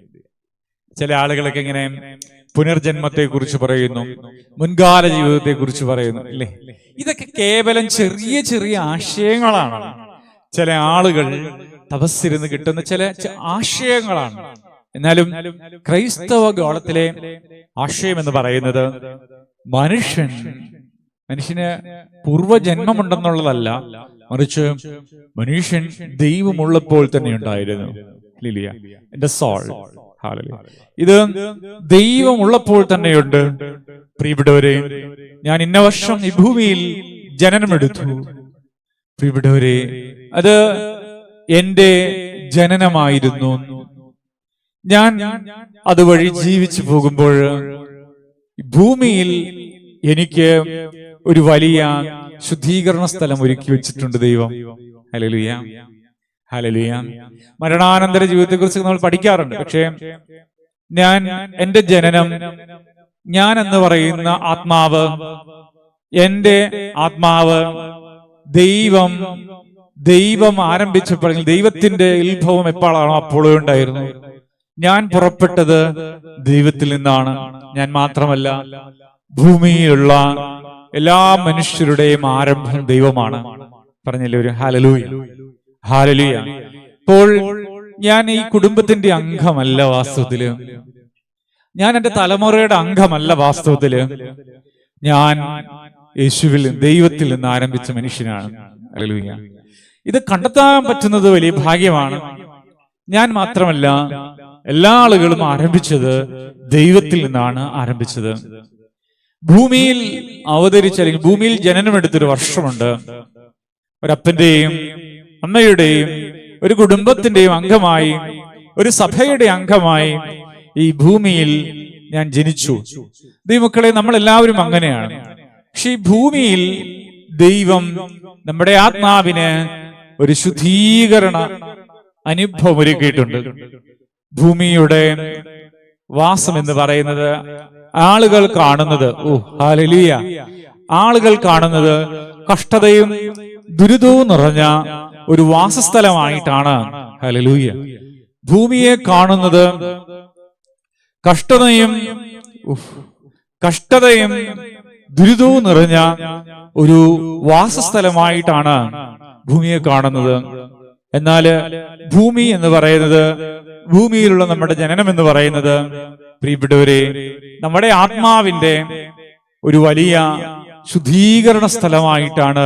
ചില ആളുകളൊക്കെ ഇങ്ങനെ പുനർജന്മത്തെ കുറിച്ച് പറയുന്നു, മുൻകാല ജീവിതത്തെ കുറിച്ച് പറയുന്നു, അല്ലേ? ഇതൊക്കെ കേവലം ചെറിയ ചെറിയ ആശയങ്ങളാണ്. ചില ആളുകൾ തപസ്സിരുന്ന് കിട്ടുന്ന ചില ആശയങ്ങളാണ്. എന്നാലും ക്രൈസ്തവ ഗോളത്തിലെ ആശയം എന്ന് പറയുന്നത് മനുഷ്യന് പൂർവജന്മമുണ്ടെന്നുള്ളതല്ല, മറിച്ച് മനുഷ്യൻ ദൈവമുള്ളപ്പോൾ തന്നെ ഉണ്ടായിരുന്നു. എന്റെ സോൾ, ഇത് ദൈവമുള്ളപ്പോൾ തന്നെയുണ്ട്. പ്രിയപ്പെട്ടവരെ, ഞാൻ ഇന്ന വർഷം ഈ ഭൂമിയിൽ ജനനമെടുത്തു. പ്രിയപ്പെട്ടവരെ, അത് എന്റെ ജനനമായിരുന്നു. ഞാൻ അതുവഴി ജീവിച്ചു പോകുമ്പോൾ ഭൂമിയിൽ എനിക്ക് ഒരു വലിയ ശുദ്ധീകരണ സ്ഥലം ഒരുക്കി വെച്ചിട്ടുണ്ട് ദൈവം. Hallelujah, hallelujah. മരണാനന്തര ജീവിതത്തെ കുറിച്ച് നമ്മൾ പഠിക്കാറുണ്ട്. പക്ഷേ എന്റെ ജനനം, ഞാൻ എന്ന് പറയുന്ന ആത്മാവ്, എന്റെ ആത്മാവ് ദൈവം ആരംഭിച്ചപ്പോൾ, ദൈവത്തിന്റെ ഉത്ഭവം എപ്പോഴാണോ അപ്പോഴേ ഉണ്ടായിരുന്നു. ഞാൻ പുറപ്പെട്ടത് ദൈവത്തിൽ നിന്നാണ്. ഞാൻ മാത്രമല്ല, ഭൂമിയിലുള്ള എല്ലാ മനുഷ്യരുടെയും ആരംഭം ദൈവമാണ്. പറഞ്ഞില്ലേ ഒരു ഹല്ലേലൂയ, ഹല്ലേലൂയ. ഇപ്പോൾ ഞാൻ ഈ കുടുംബത്തിന്റെ അംഗമല്ല വാസ്തവത്തില്, ഞാൻ എന്റെ തലമുറയുടെ അംഗമല്ല വാസ്തവത്തില്. ഞാൻ യേശുവിൽ, ദൈവത്തിൽ നിന്ന് ആരംഭിച്ച മനുഷ്യനാണ്. ഹല്ലേലൂയ. ഇത് കണ്ടെത്താൻ പറ്റുന്നത് വലിയ ഭാഗ്യമാണ്. ഞാൻ മാത്രമല്ല, എല്ലാ ആളുകളും ആരംഭിച്ചത് ദൈവത്തിൽ നിന്നാണ് ആരംഭിച്ചത്. ഭൂമിയിൽ അവതരിച്ച, അല്ലെങ്കിൽ ഭൂമിയിൽ ജനനമെടുത്തൊരു വർഷമുണ്ട്. ഒരപ്പന്റെയും അമ്മയുടെയും ഒരു കുടുംബത്തിന്റെയും അംഗമായി, ഒരു സഭയുടെ അംഗമായി ഈ ഭൂമിയിൽ ഞാൻ ജനിച്ചു. ദൈവമക്കളെ, നമ്മൾ എല്ലാവരും അങ്ങനെയാണ്. പക്ഷെ ഈ ഭൂമിയിൽ ദൈവം നമ്മുടെ ആത്മാവിന് ഒരു ശുദ്ധീകരണ അനുഭവം ഒരുക്കിയിട്ടുണ്ട്. ഭൂമിയുടെ വാസം എന്ന് പറയുന്നത് ആളുകൾ കാണുന്നത്, ഹല്ലേലൂയ, ആളുകൾ കാണുന്നത് കഷ്ടതയും ദുരിതവും നിറഞ്ഞ ഒരു വാസസ്ഥലമായിട്ടാണ്. ഹല്ലേലൂയ. ഭൂമിയെ കാണുന്നത് കഷ്ടതയും ദുരിതവും നിറഞ്ഞ ഒരു വാസസ്ഥലമായിട്ടാണ് ഭൂമിയെ കാണുന്നത്. എന്നാൽ ഭൂമി എന്ന് പറയുന്നത്, ഭൂമിയിലുള്ള നമ്മുടെ ജനനം എന്ന് പറയുന്നത്, പ്രിയപ്പെട്ടവരെ, നമ്മുടെ ആത്മാവിന്റെ ഒരു വലിയ ശുദ്ധീകരണ സ്ഥലമായിട്ടാണ്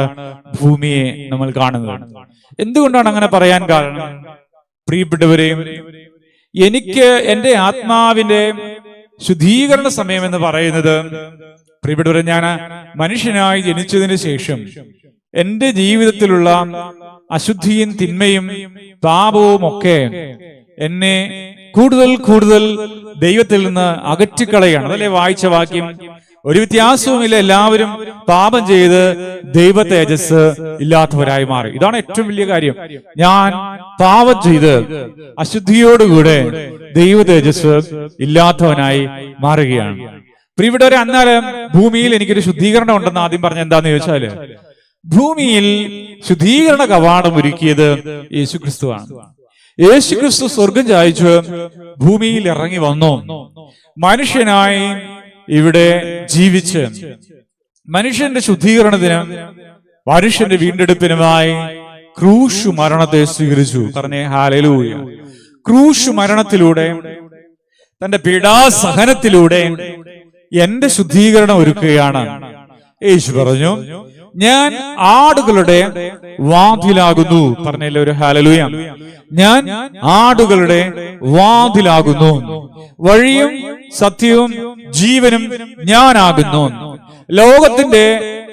ഭൂമിയെ നമ്മൾ കാണുന്നത്. എന്തുകൊണ്ടാണ് അങ്ങനെ പറയാൻ കാരണം? പ്രിയപ്പെട്ടവരെ, എനിക്ക് എന്റെ ആത്മാവിന്റെ ശുദ്ധീകരണ സമയം എന്ന് പറയുന്നത്, പ്രിയപ്പെട്ടവരെ, ഞാൻ മനുഷ്യനായി ജനിച്ചതിന് ശേഷം എന്റെ ജീവിതത്തിലുള്ള അശുദ്ധിയും തിന്മയും പാപവും ഒക്കെ എന്നെ കൂടുതൽ ദൈവത്തിൽ നിന്ന് അകറ്റിക്കളയാണ്. അതല്ലേ വായിച്ച വാക്യം? ഒരു വ്യത്യാസവുമില്ല, എല്ലാവരും പാപം ചെയ്ത് ദൈവ തേജസ് ഇല്ലാത്തവരായി മാറി. ഇതാണ് ഏറ്റവും വലിയ കാര്യം. ഞാൻ പാപം ചെയ്ത് അശുദ്ധിയോടുകൂടെ ദൈവ തേജസ് ഇല്ലാത്തവനായി മാറുകയാണ്. പ്രിയപ്പെട്ടവരെ, അന്നേരം ഭൂമിയിൽ എനിക്കൊരു ശുദ്ധീകരണം ഉണ്ടെന്ന് ആദ്യം പറഞ്ഞ എന്താന്ന് ചോദിച്ചാല്, ഭൂമിയിൽ ശുദ്ധീകരണ കവാടം ഒരുക്കിയത് യേശുക്രിസ്തുവാണ്. യേശുക്രിസ്തു സ്വർഗം ചായിച്ച് ഭൂമിയിൽ ഇറങ്ങി വന്നു. മനുഷ്യനായി ഇവിടെ ജീവിച്ച് മനുഷ്യന്റെ ശുദ്ധീകരണത്തിനും മനുഷ്യന്റെ വീണ്ടെടുപ്പിനുമായി ക്രൂശു മരണത്തെ സ്വീകരിച്ചു. പറഞ്ഞേ ഹല്ലേലൂയ. ക്രൂശു മരണത്തിലൂടെ, തന്റെ പീഡാസഹനത്തിലൂടെ എന്റെ ശുദ്ധീകരണം ഒരുക്കുകയാണ്. യേശു പറഞ്ഞു, ഞാൻ ആടുകളുടെ വാതിലാകുന്നു. പറഞ്ഞല്ലോ ഒരു ഹല്ലേലൂയ. ഞാൻ ആടുകളുടെ വാതിലാകുന്നു, വഴിയും സത്യവും ജീവനും ഞാനാകുന്നു, ലോകത്തിന്റെ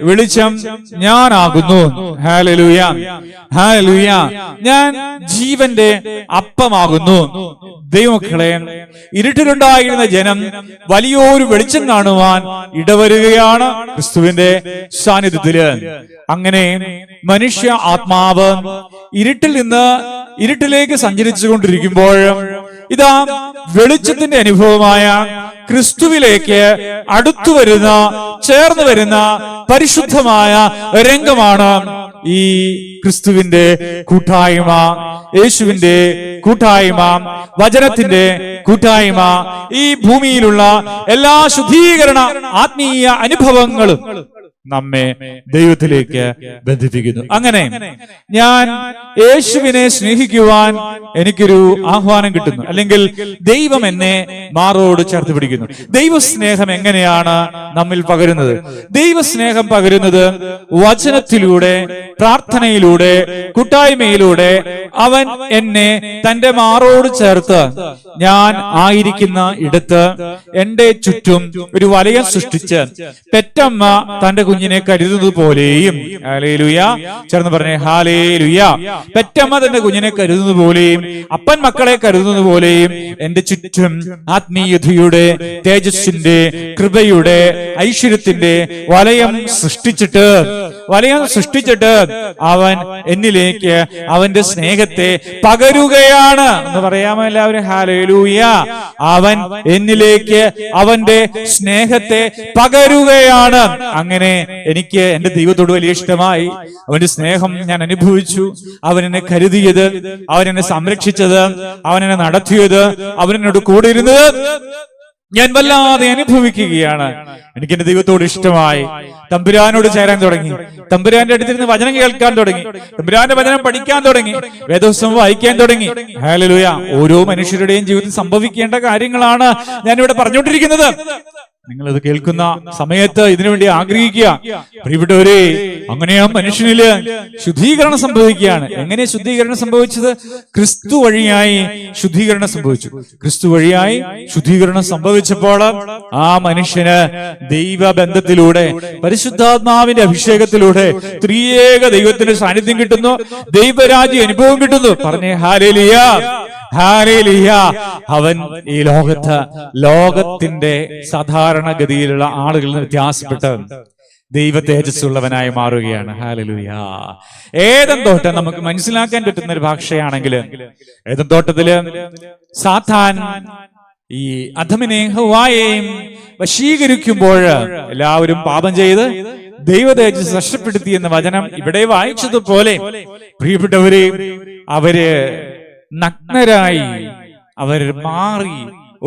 വെളിച്ചം ഞാനാകുന്നു. Hallelujah, hallelujah. ഞാൻ ജീവന്റെ അപ്പമാകുന്നു. ദൈവമക്കളെ, ഇരുട്ടിലുണ്ടായിരുന്ന ജനം വലിയൊരു വെളിച്ചം കാണുവാൻ ഇടവരുകയാണ് ക്രിസ്തുവിന്റെ സാന്നിധ്യത്തില്. അങ്ങനെ മനുഷ്യ ആത്മാവ് ഇരുട്ടിൽ നിന്ന് ഇരുട്ടിലേക്ക് സഞ്ചരിച്ചു കൊണ്ടിരിക്കുമ്പോൾ ഇതാ വെളിച്ചത്തിന്റെ അനുഭവമായ ക്രിസ്തുവിലേക്ക് അടുത്തു വരുന്ന, ചേർന്ന് വരുന്ന പരിശുദ്ധമായ രംഗമാണ് ഈ ക്രിസ്തുവിന്റെ കൂട്ടായ്മ, യേശുവിന്റെ കൂട്ടായ്മ, വചനത്തിന്റെ കൂട്ടായ്മ. ഈ ഭൂമിയിലുള്ള എല്ലാ ശുദ്ധീകരണ ആത്മീയ അനുഭവങ്ങളും നമ്മെ ദൈവത്തിലേക്ക് ബന്ധിപ്പിക്കുന്നു. അങ്ങനെ ഞാൻ യേശുവിനെ സ്നേഹിക്കുവാൻ എനിക്കൊരു ആഹ്വാനം കിട്ടുന്നു, അല്ലെങ്കിൽ ദൈവം എന്നെ മാറോട് ചേർത്ത് പിടിക്കുന്നു. ദൈവസ്നേഹം എങ്ങനെയാണ് നമ്മിൽ പകരുന്നത്? ദൈവസ്നേഹം പകരുന്നത് വചനത്തിലൂടെ, പ്രാർത്ഥനയിലൂടെ, കൂട്ടായ്മയിലൂടെ. അവൻ എന്നെ തന്റെ മാറോട് ചേർത്ത് ഞാൻ ആയിരിക്കുന്ന ഇടത്ത് എന്റെ ചുറ്റും ഒരു വലയം സൃഷ്ടിച്ച് പെറ്റമ്മ തന്റെ കുഞ്ഞിനെ കരുതുന്നത് പോലെയും, ഹല്ലേലൂയ, ചേർന്ന് പറഞ്ഞേ ഹല്ലേലൂയ, പെറ്റമ്മ തന്റെ കുഞ്ഞിനെ കരുതുന്നത് പോലെയും അപ്പൻ മക്കളെ കരുതുന്നത് പോലെയും എന്റെ ചുറ്റും ആത്മീയതയുടെ, തേജസ്സിന്റെ, കൃപയുടെ, ഐശ്വര്യത്തിന്റെ വലയം സൃഷ്ടിച്ചിട്ട് അവൻ എന്നിലേക്ക് അവന്റെ സ്നേഹത്തെ പകരുകയാണ് എന്ന് പറയാമോ എല്ലാവരും? ഹല്ലേലൂയ. അവൻ എന്നിലേക്ക് അവന്റെ സ്നേഹത്തെ പകരുകയാണ്. അങ്ങനെ എനിക്ക് എന്റെ ദൈവത്തോട് വലിയ ഇഷ്ടമായി. അവന്റെ സ്നേഹം ഞാൻ അനുഭവിച്ചു. അവൻ എന്നെ കരുതിയത്, അവൻ എന്നെ സംരക്ഷിച്ചത്, അവൻ എന്നെ നടത്തിയത്, അവൻ എന്നോട് കൂടെ ഇരുന്നത് ഞാൻ വല്ലാതെ അനുഭവിക്കുകയാണ്. എനിക്ക് എന്റെ ദൈവത്തോട് ഇഷ്ടമായി. തമ്പുരാനോട് ചേരാൻ തുടങ്ങി. തമ്പുരാന്റെ അടുത്തിരുന്ന് വചനം കേൾക്കാൻ തുടങ്ങി. തമ്പുരാന്റെ വചനം പഠിക്കാൻ തുടങ്ങി. വേദപുസ്തകം വായിക്കാൻ തുടങ്ങി. ഹല്ലേലൂയ. ഓരോ മനുഷ്യരുടെയും ജീവിതത്തിൽ സംഭവിക്കേണ്ട കാര്യങ്ങളാണ് ഞാനിവിടെ പറഞ്ഞുകൊണ്ടിരിക്കുന്നത്. നിങ്ങളത് കേൾക്കുന്ന സമയത്ത് ഇതിനുവേണ്ടി ആഗ്രഹിക്കുക. പ്രിയപ്പെട്ടവരെ, അങ്ങനെയാ മനുഷ്യനില് ശുദ്ധീകരണം സംഭവിക്കുകയാണ്. എങ്ങനെ ശുദ്ധീകരണം സംഭവിച്ചത്? ക്രിസ്തു വഴിയായി ശുദ്ധീകരണം സംഭവിച്ചു. ക്രിസ്തു വഴിയായി ശുദ്ധീകരണം സംഭവിച്ചപ്പോൾ ആ മനുഷ്യന് ദൈവബന്ധത്തിലൂടെ, പരിശുദ്ധാത്മാവിന്റെ അഭിഷേകത്തിലൂടെ ത്രിയേക ദൈവത്തിന്റെ സാന്നിധ്യം കിട്ടുന്നു, ദൈവരാജ്യ അനുഭവം കിട്ടുന്നു. പറഞ്ഞേ ഹല്ലേലൂയ, ഹല്ലേലൂയ. അവൻ ഈ ലോകത്തിന്റെ സാധാരണഗതിയിലുള്ള ആളുകളിൽ നിന്ന് വ്യത്യാസപ്പെട്ട് ദൈവ തേജസ്സുള്ളവനായി മാറുകയാണ്. ഹല്ലേലൂയ. ഏദൻ തോട്ടം നമുക്ക് മനസ്സിലാക്കാൻ പറ്റുന്ന ഒരു ഭാഷയാണെങ്കിൽ, ഏദൻ തോട്ടത്തില് സാത്താൻ ഈ അദമിനെയും ഹവ്വായെയും വശീകരിക്കുമ്പോൾ എല്ലാവരും പാപം ചെയ്ത് ദൈവ തേജസ് നഷ്ടപ്പെടുത്തി എന്ന വചനം ഇവിടെ വായിച്ചതുപോലെ, പ്രിയപ്പെട്ടവരെ, അവര് നഗ്നരായി അവർ മാറി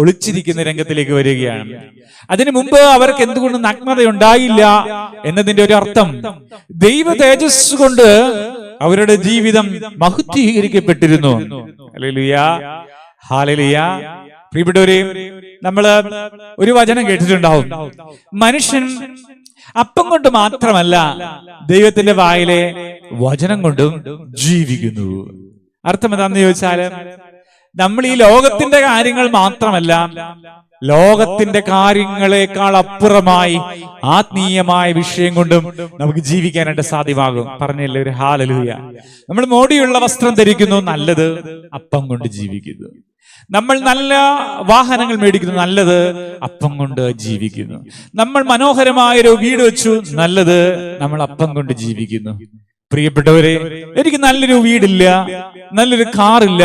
ഒളിച്ചിരിക്കുന്ന രംഗത്തിലേക്ക് വരികയാണ്. അതിനു മുമ്പ് അവർക്ക് എന്തുകൊണ്ട് നഗ്നത ഉണ്ടായില്ല എന്നതിന്റെ ഒരു അർത്ഥം, ദൈവ തേജസ് കൊണ്ട് അവരുടെ ജീവിതം മഹത്വീകരിക്കപ്പെട്ടിരുന്നു. Hallelujah, hallelujah. പ്രിയപ്പെട്ടവരെ, നമ്മള് ഒരു വചനം കേട്ടിട്ടുണ്ടാവും, മനുഷ്യൻ അപ്പം കൊണ്ട് മാത്രമല്ല ദൈവത്തിന്റെ വായിലെ വചനം കൊണ്ടും ജീവിക്കുന്നു. അർത്ഥം എന്താണെന്ന് ചോദിച്ചാല്, നമ്മൾ ഈ ലോകത്തിന്റെ കാര്യങ്ങൾ മാത്രമല്ല, ലോകത്തിന്റെ കാര്യങ്ങളെക്കാൾ അപ്പുറമായി ആത്മീയമായ വിഷയം കൊണ്ടും നമുക്ക് ജീവിക്കാനായിട്ട് സാധ്യമാകും. പറഞ്ഞല്ലേ ഒരു ഹല്ലേലൂയ. നമ്മൾ മോടിയുള്ള വസ്ത്രം ധരിക്കുന്നു, നല്ലത്. അപ്പം കൊണ്ട് ജീവിക്കുന്നു. നമ്മൾ നല്ല വാഹനങ്ങൾ മേടിക്കുന്നു, നല്ലത്. അപ്പം കൊണ്ട് ജീവിക്കുന്നു. നമ്മൾ മനോഹരമായൊരു വീട് വെച്ചു, നല്ലത്. നമ്മൾ അപ്പം കൊണ്ട് ജീവിക്കുന്നു. പ്രിയപ്പെട്ടവരെ, എനിക്ക് നല്ലൊരു വീടില്ല, നല്ലൊരു കാറില്ല,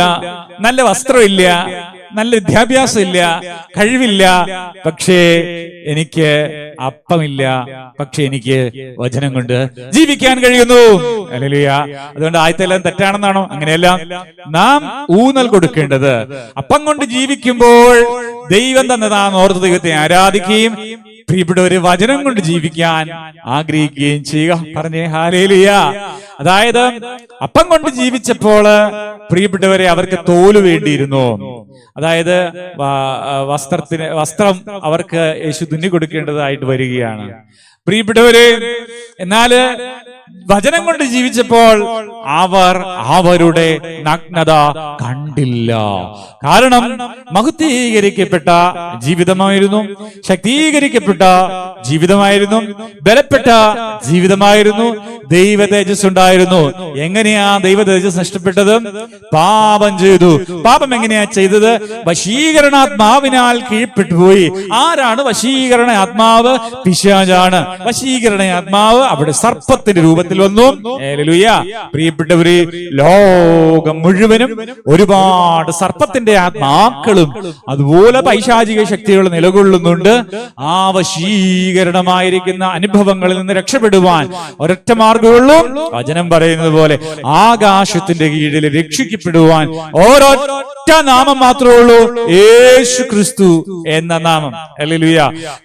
നല്ല വസ്ത്രമില്ല, നല്ല വിദ്യാഭ്യാസം ഇല്ല, കഴിവില്ല, പക്ഷേ എനിക്ക് അപ്പമില്ല, പക്ഷെ എനിക്ക് വചനം കൊണ്ട് ജീവിക്കാൻ കഴിയുന്നു. ഹല്ലേലൂയ. അതുകൊണ്ട് ആയത്തെല്ലാം തെറ്റാണെന്നാണോ? അങ്ങനെയല്ല. നാം ഊന്നൽ കൊടുക്കേണ്ടത് അപ്പം കൊണ്ട് ജീവിക്കുമ്പോൾ ദൈവം തന്നതാണെന്ന് ഓർത്ത് ദൈവത്തെ ആരാധിക്കുകയും പ്രിയപ്പെട്ടവരെ വചനം കൊണ്ട് ജീവിക്കാൻ ആഗ്രഹിക്കുകയും ചെയ്യുക. പറഞ്ഞേ ഹല്ലേലൂയ. അതായത് അപ്പം കൊണ്ട് ജീവിച്ചപ്പോൾ പ്രിയപ്പെട്ടവരെ അവർക്ക് തോല് വേണ്ടിയിരുന്നു. അതായത് വസ്ത്രം അവർക്ക് യേശു തുന്നി കൊടുക്കേണ്ടതായിട്ട് വരികയാണ്. പ്രിയപ്പെട്ടവരെ, എന്നാല് വചനം കൊണ്ട് ജീവിച്ചപ്പോൾ അവർ അവരുടെ നഗ്നത കണ്ടില്ല. കാരണം മഹത്വീകരിക്കപ്പെട്ട ജീവിതമായിരുന്നു, ശക്തീകരിക്കപ്പെട്ട ജീവിതമായിരുന്നു, ബലപ്പെട്ട ജീവിതമായിരുന്നു, ദൈവ തേജസ്സുണ്ടായ ഉണ്ടായിരുന്നു. എങ്ങനെയാ ദൈവ തേജസ് നഷ്ടപ്പെട്ടത്? പാപം ചെയ്തു. പാപം എങ്ങനെയാ ചെയ്തത്? വശീകരണാത്മാവിനാൽ കീഴ്പ്പെട്ടു പോയി. ആരാണ് വശീകരണ ആത്മാവ്? പിശാചാണ് വശീകരണ ആത്മാവ്. അവിടെ സർപ്പത്തിന്റെ രൂപത്തിൽ വന്നു. ഹല്ലേലൂയ. പ്രിയപ്പെട്ടവരെ, ലോകം മുഴുവനും ഒരുപാട് സർപ്പത്തിന്റെ ആത്മാക്കളും അതുപോലെ പൈശാചിക ശക്തികൾ നിലകൊള്ളുന്നുണ്ട്. ആ വശീകരണമായിരിക്കുന്ന അനുഭവങ്ങളിൽ നിന്ന് രക്ഷപ്പെടുവാൻ ഒരൊറ്റ മാർഗമുള്ളൂ. വചനം പറയുന്നത് പോലെ ആകാശത്തിന്റെ കീഴിൽ രക്ഷിക്കപ്പെടുവാൻ ഒരൊറ്റ നാമം മാത്രമേ ഉള്ളൂ, യേശു ക്രിസ്തു എന്ന നാമം. ഹല്ലേലൂയ.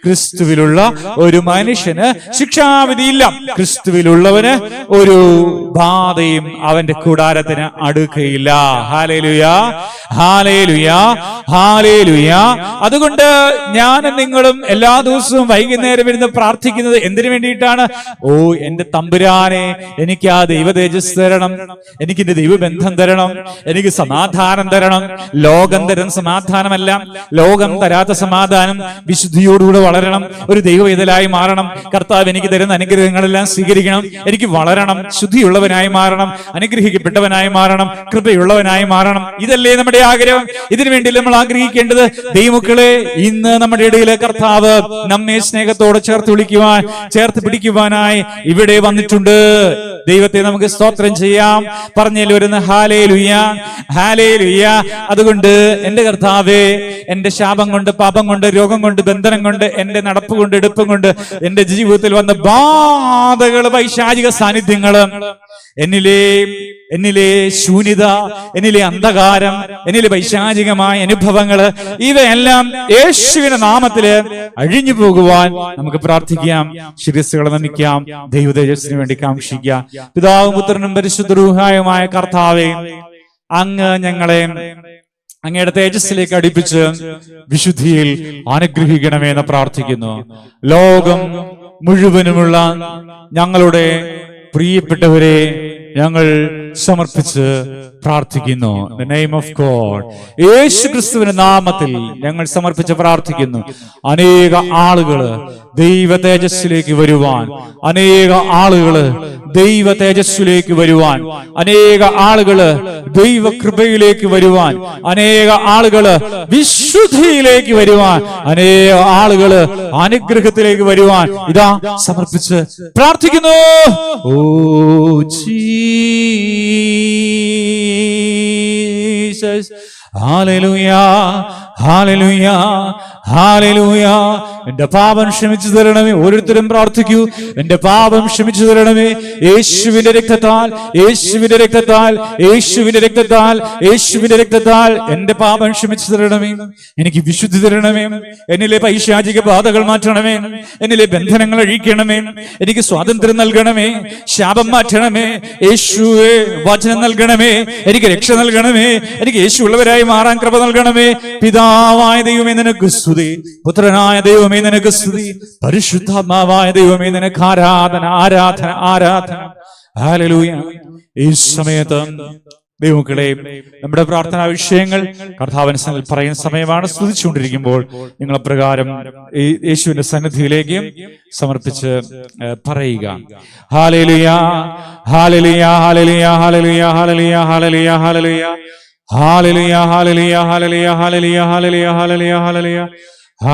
ക്രിസ്തുവിലുള്ള ഒരു മനുഷ്യന് ശിക്ഷാവിധിയില്ല. ക്രിസ്തുവിലുള്ളവന് ഒരു ബാധയും അവന്റെ കൂടാരത്തിന് അടുക്കയില്ല. ഹല്ലേലൂയ, ഹല്ലേലൂയ, ഹല്ലേലൂയ. അതുകൊണ്ട് ഞാനും നിങ്ങളും എല്ലാ ദിവസവും വൈകുന്നേരം ഇരുന്ന് പ്രാർത്ഥിക്കുന്നത് എന്തിനു വേണ്ടിയിട്ടാണ്? ഓ എന്റെ തമ്പുരാനെ, എനിക്ക് ആ ദൈവ തേജസ് തരണം, എനിക്ക് എന്റെ ദൈവബന്ധം തരണം, എനിക്ക് സമാധാനം തരണം. ലോകം തരുന്ന സമാധാനമല്ല, ലോകം തരാത്ത സമാധാനം. വിശുദ്ധിയോടുകൂടെ വളരണം, ഒരു ദൈവവേദലായി മാറണം. കർത്താവ് എനിക്ക് തരുന്ന അനുഗ്രഹങ്ങളെല്ലാം സ്വീകരിക്കണം. എനിക്ക് വളരണം, ശുദ്ധിയുള്ളവനായി മാറണം, അനുഗ്രഹിക്കപ്പെട്ടവനായി മാറണം, കൃപയുള്ളവനായി മാറണം. ഇതല്ലേ നമ്മുടെ ആഗ്രഹം? ഇതിനു വേണ്ടി നമ്മൾ ആഗ്രഹിക്കേണ്ടത്. ദൈവമക്കളെ, ഇന്ന് നമ്മുടെ ഇടയിലെ കർത്താവ് നമ്മെ സ്നേഹത്തോടെ ചേർത്ത് വിളിക്കുവാൻ, ചേർത്ത് പിടിക്കുവാനായി ഇവിടെ വന്നിട്ടുണ്ട്. ദൈവത്തെ നമുക്ക് സ്തോത്രം ചെയ്യാം. പറഞ്ഞതിൽ വരുന്ന ഹല്ലേലൂയ, ഹല്ലേലൂയ. അതുകൊണ്ട് എന്റെ കർത്താവേ, എന്റെ ശാപം കൊണ്ട്, പാപം കൊണ്ട്, രോഗം കൊണ്ട്, ബന്ധനം കൊണ്ട്, എന്റെ നടപ്പ് കൊണ്ട്, എടുപ്പും കൊണ്ട് എന്റെ ജീവിതത്തിൽ വന്ന ബാധകള്, പൈശാചിക സാന്നിധ്യങ്ങള്, എന്നിലെ ശൂന്യത, എന്നിലെ അന്ധകാരം, എന്നിലെ പൈശാചികമായ അനുഭവങ്ങള്, ഇവയെല്ലാം യേശുവിന്റെ നാമത്തില് അഴിഞ്ഞു പോകുവാൻ നമുക്ക് പ്രാർത്ഥിക്കാം. ശിരസ്സുകളെ നമിക്കാം. ദൈവതേജസ്സിന് വേണ്ടി കാംക്ഷിക്കാം. പിതാവും പുത്രനും പരിശുദ്ധ റൂഹായുമായ കർത്താവേ, അങ്ങ് ഞങ്ങളെ അങ്ങയുടെ തേജസ്സിലേക്ക് അടുപ്പിച്ച് വിശുദ്ധിയിൽ അനുഗ്രഹിക്കണമെന്ന് പ്രാർത്ഥിക്കുന്നു. ലോകം മുഴുവനുമുള്ള ഞങ്ങളുടെ പ്രിയപ്പെട്ടവരെ ഞങ്ങൾ സമർപ്പിച്ച് പ്രാർത്ഥിക്കുന്നു. The name of God, യേശു ക്രിസ്തുവിന്റെ നാമത്തിൽ ഞങ്ങൾ സമർപ്പിച്ച് പ്രാർത്ഥിക്കുന്നു. അനേക ആളുകള് ദൈവ തേജസ്സിലേക്ക് വരുവാൻ, അനേക ആളുകള് ദൈവ തേജസ്സിലേക്ക് വരുവാൻ, അനേക ആളുകള് ദൈവ കൃപയിലേക്ക് വരുവാൻ, അനേക ആളുകള് വിശുദ്ധിയിലേക്ക് വരുവാൻ, അനേക ആളുകള് അനുഗ്രഹത്തിലേക്ക് വരുവാൻ ഇതാ സമർപ്പിച്ച് പ്രാർത്ഥിക്കുന്നു. ഓ Jesus, hallelujah, hallelujah, hallelujah. എന്റെ പാപം ക്ഷമിച്ചു തരണമേ. ഓരോരുത്തരും പ്രാർത്ഥിക്കൂ. എന്റെ പാപം ക്ഷമിച്ചു തരണമേ. യേശുവിന്റെ രക്തത്താൽ, യേശുവിന്റെ രക്തത്താൽ, യേശുവിന്റെ രക്തത്താൽ, യേശുവിന്റെ രക്തത്താൽ എന്റെ പാപം ക്ഷമിച്ചു തരണമേ. എനിക്ക് വിശുദ്ധി തരണമേ. എന്നിലെ പൈശാചിക ബാധകൾ മാറ്റണമേ. എന്നിലെ ബന്ധനങ്ങൾ അഴിക്കണമേ. എനിക്ക് സ്വാതന്ത്ര്യം നൽകണമേ. ശാപം മാറ്റണമേ. യേശുവേ, വചനം നൽകണമേ. എനിക്ക് രക്ഷ നൽകണമേ. എനിക്ക് യേശു ഉള്ളവരായി മാറാൻ കൃപ നൽകണമേ. പിതാവായ ദൈവമേ നിനക്ക് സ്തുതി, പുത്രനായ ദൈവമേ നിനക്ക് സ്തുതി, പരിശുദ്ധാത്മാവായ ദൈവമേ നിനക്ക് ആരാധന, ആരാധന, ആരാധന. ഹല്ലേലൂയ. ഈ സമയത്ത് ദൈവമക്കളെ, നമ്മുടെ പ്രാർത്ഥനാ വിഷയങ്ങൾ കർത്താവിന്റെ സന്നിധിയിൽ പറയുന്ന സമയമാണ്. സ്തുതിച്ചുകൊണ്ടിരിക്കുമ്പോൾ നിങ്ങൾ അപ്രകാരം യേശുവിന്റെ സന്നിധിയിലേക്ക് സമർപ്പിച്ച് പറയുക. ഹല്ലേലൂയ, ഹല്ലേലൂയ, ഹല്ലേലൂയ, ഹല്ലേലൂയ, ഹല്ലേലൂയ, ഹല്ലേലൂയ, ഹല്ലേലൂയ, ഹല്ലേലൂയ, ഹല്ലേലൂയ, ഹല്ലേലൂയ, ഹല്ലേലൂയ, ഹല്ലേലൂയ, ഹല്ലേലൂയ, hallelujah,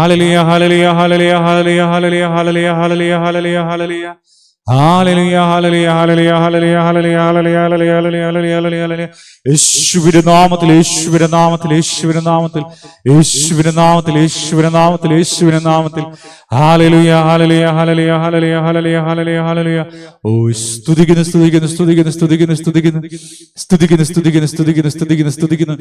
hallelujah, hallelujah, hallelujah, hallelujah, hallelujah, hallelujah, hallelujah, hallelujah, hallelujah, hallelujah, hallelujah, hallelujah, hallelujah, hallelujah, hallelujah, hallelujah, hallelujah, hallelujah. യേശുവിന്റെ നാമത്തിൽ, യേശുവിന്റെ നാമത്തിൽ, യേശുവിന്റെ നാമത്തിൽ, യേശുവിന്റെ നാമത്തിൽ, യേശുവിന്റെ നാമത്തിൽ, യേശുവിന്റെ നാമത്തിൽ. ഹല്ലേലൂയ, ഹല്ലേലൂയ, ഹല്ലേലൂയ, ഹല്ലേലൂയ, ഹല്ലേലൂയ, ഹല്ലേലൂയ, ഹല്ലേലൂയ. ഓ സ്തുതിക്കുന്നു, സ്തുതിക്കുന്നു, സ്തുതിക്കുന്നു, സ്തുതിക്കുന്നു, സ്തുതിക്കുന്നു, സ്തുതിക്കുന്നു, സ്തുതിക്കുന്നു, സ്തുതിക്കുന്നു, സ്തുതിക്കുന്നു, സ്തുതിക്കുന്നു,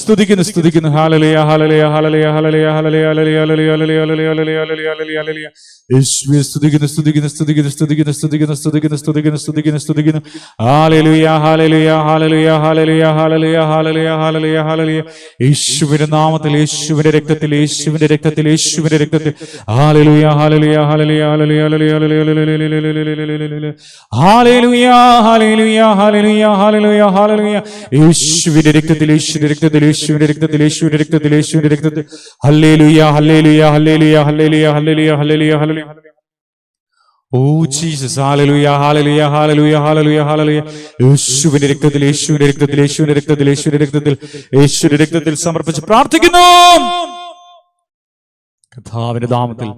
സ്തുതിക്കുന്നു, സ്തുതിക്കുന്നു. ഹല്ലേലൂയ, ഹല്ലേലൂയ, ഹല്ലേലൂയ, ഹല്ലേലൂയ, ഹല്ലേലൂയ, ഹല്ലേലൂയ, ഹല്ലേലൂയ, ഹല്ലേലൂയ, ഹല്ലേലൂയ, ഹല്ലേലൂയ, ഹല്ലേലൂയ, ഹല്ലേലൂയ. യേശുവേ സ്തുതിക്കുന്നു, സ്തുതിക്കുന്നു, സ്തുതിക്കുന്നു, സ്തുതിക്കുന്നു, സ്തുതിക്കുന്നു, സ്തുതിക്കുന്നു, സ്തുതിക്കുന്നു, സ്തുതിക്കുന്നു, സ്തുതിക്കുന്നു. ഹല്ലേലൂയ, ഹല്ലേലൂയ, ഹല്ലേലൂയ, ഹല്ലേലൂയ, ഹല്ലേലൂയ, ഹല്ലേലൂയ, ഹല്ലേലൂയ, ഹല്ലേലൂയ. യേശുവിന്റെ നാമത്തിൽ, യേശുവിന്റെ രക്തത്തിൽ, യേശുവിന്റെ രക്തത്തിൽ, യേശുവിന്റെ രക്തത്തിൽ. ഹല്ലേലൂയ, ഹല്ലേലൂയ, ഹല്ലേലൂയ, ഹല്ലേലൂയ, ഹല്ലേലൂയ, ഹല്ലേലൂയ, ഹല്ലേലൂയ, ഹല്ലേലൂയ, ഹല്ലേലൂയ, ഹല്ലേലൂയ. യേശുവിന്റെ രക്തത്തിൽ, യേശുവിന്റെ രക്തത്തിൽ, യേശുവിന്റെ രക്തത്തിൽ, യേശുവിന്റെ രക്തത്തിൽ, യേശുവിന്റെ രക്തത്തിൽ. ഹല്ലേലൂയ, ഹല്ലേലൂയ, ഹല്ലേലൂയ, ഹല്ലേലൂയ, ഹല്ലേലൂയ, ഹല്ലേലൂയ, ഹല്ലേലൂയ, ഹല്ലേലൂയ. ഓ ജീസസ്, ഹല്ലേലൂയ, ഹല്ലേലൂയ, ഹല്ലേലൂയ, ഹല്ലേലൂയ, ഹല്ലേലൂയ. യേശുവിന്റെ രക്തത്തിൽ, യേശുവിന്റെ രക്തത്തിൽ, യേശുവിന്റെ രക്തത്തിൽ, യേശുവിന്റെ രക്തത്തിൽ, യേശുവിന്റെ രക്തത്തിൽ സമർപ്പിച്ച് പ്രാർത്ഥിക്കുന്നു. കർത്താവിന്റെ നാമത്തിൽ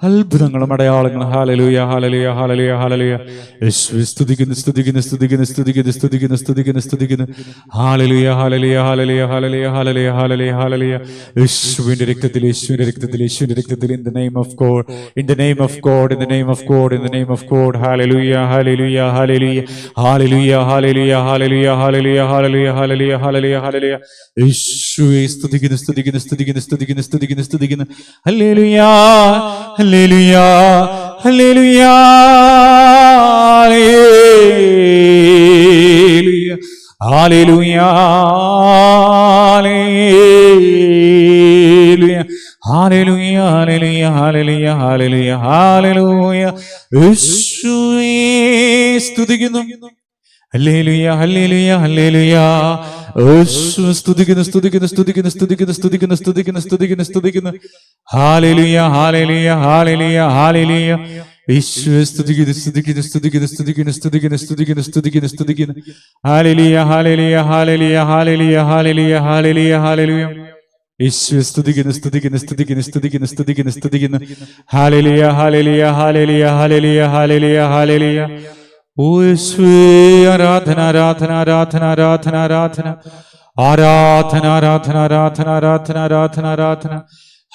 അത്ഭുതങ്ങളും അടയാളങ്ങളും. ഹല്ലേലൂയ, ഹല്ലേലൂയ, ഹല്ലേലൂയ, ഹല്ലേലൂയ. യേശുവേ സ്തുതിക്കുന്നു, സ്തുതിക്കുന്നു, സ്തുതിക്കുന്നു, സ്തുതിക്കുന്നു, സ്തുതിക്കുന്നു, സ്തുതിക്കുന്നു, സ്തുതിക്കുന്നു. ഹല്ലേലൂയ, ഹല്ലേലൂയ, ഹല്ലേലൂയ, ഹല്ലേലൂയ, ഹല്ലേലൂയ, ഹല്ലേലൂയ, ഹല്ലേലൂയ. യേശുവിന്റെ രക്തത്തിൽ, യേശുവിന്റെ രക്തത്തിൽ, യേശുവിന്റെ രക്തത്തിൽ. In the name of God, in the name of God, in the name of God, in the name of God. Hallelujah, ഹല്ലേലൂയ, ഹല്ലേലൂയ, ഹല്ലേലൂയ, ഹല്ലേലൂയ, ഹല്ലേലൂയ, ഹല്ലേലൂയ, ഹല്ലേലൂയ, ഹല്ലേലൂയ, ഹല്ലേലൂയ, ഹല്ലേലൂയ. യേശുവേ സ്തുതിക്കുന്നു, സ്തുതിക്കുന്നു, സ്തുതിക്കുന്നു, സ്തുതിക്കുന്നു, സ്തുതിക്കുന്നു, സ്തുതിക്കുന്നു. ഹല്ലേലൂയ, ഹല്ലേലൂയ, ഹല്ലേലൂയ, ഹല്ലേലൂയ, ഹല്ലേലൂയ, ഹല്ലേലൂയ, ഹല്ലേലൂയ, ഹല്ലേലൂയ, ഹല്ലേലൂയ. യേശുവേ സ്തുതിക്കുന്നു. ഹല്ലേലൂയ, ഹല്ലേലൂയ, ഹല്ലേലൂയ. യേശുവേ സ്തുതിക്കുന്നു, സ്തുതിക്കുന്നു, സ്തുതിക്കുന്നു, സ്തുതിക്കുന്നു, സ്തുതിക്കുന്നു, സ്തുതിക്കുന്നു, സ്തുതിക്കുന്നു, സ്തുതിക്കുന്നു. ഹല്ലേലൂയ, ഹല്ലേലൂയ, ഹല്ലേലൂയ, ഹല്ലേലൂയ. യേശുവേ സ്തുതിക്കുന്നു, സ്തുതിക്കുന്നു, സ്തുതിക്കുന്നു, സ്തുതിക്കുന്നു, സ്തുതിക്കുന്നു, സ്തുതിക്കുന്നു, സ്തുതിക്കുന്നു, സ്തുതിക്കുന്നു. ഹല്ലേലൂയ, ഹല്ലേലൂയ, ഹല്ലേലൂയ, ഹല്ലേലൂയ, ഹല്ലേലൂയ, ഹല്ലേലൂയ, ഹല്ലേലൂയ. യേശുവേ സ്തുതിക്കുന്നു, സ്തുതിക്കുന്നു, സ്തുതിക്കുന്നു, സ്തുതിക്കുന്നു, സ്തുതിക്കുന്നു, സ്തുതിക്കുന്നു. ഹല്ലേലൂയ, ഹല്ലേലൂയ, ഹല്ലേലൂയ, ഹല്ലേലൂയ, ഹല്ലേലൂയ, ഹല്ലേലൂയ. ഓ യേശുവേ ആരാധന, ആരാധന, ആരാധന, ആരാധന, ആരാധന, ആരാധന, ആരാധന, ആരാധന, ആരാധന, ആരാധന, ആരാധന.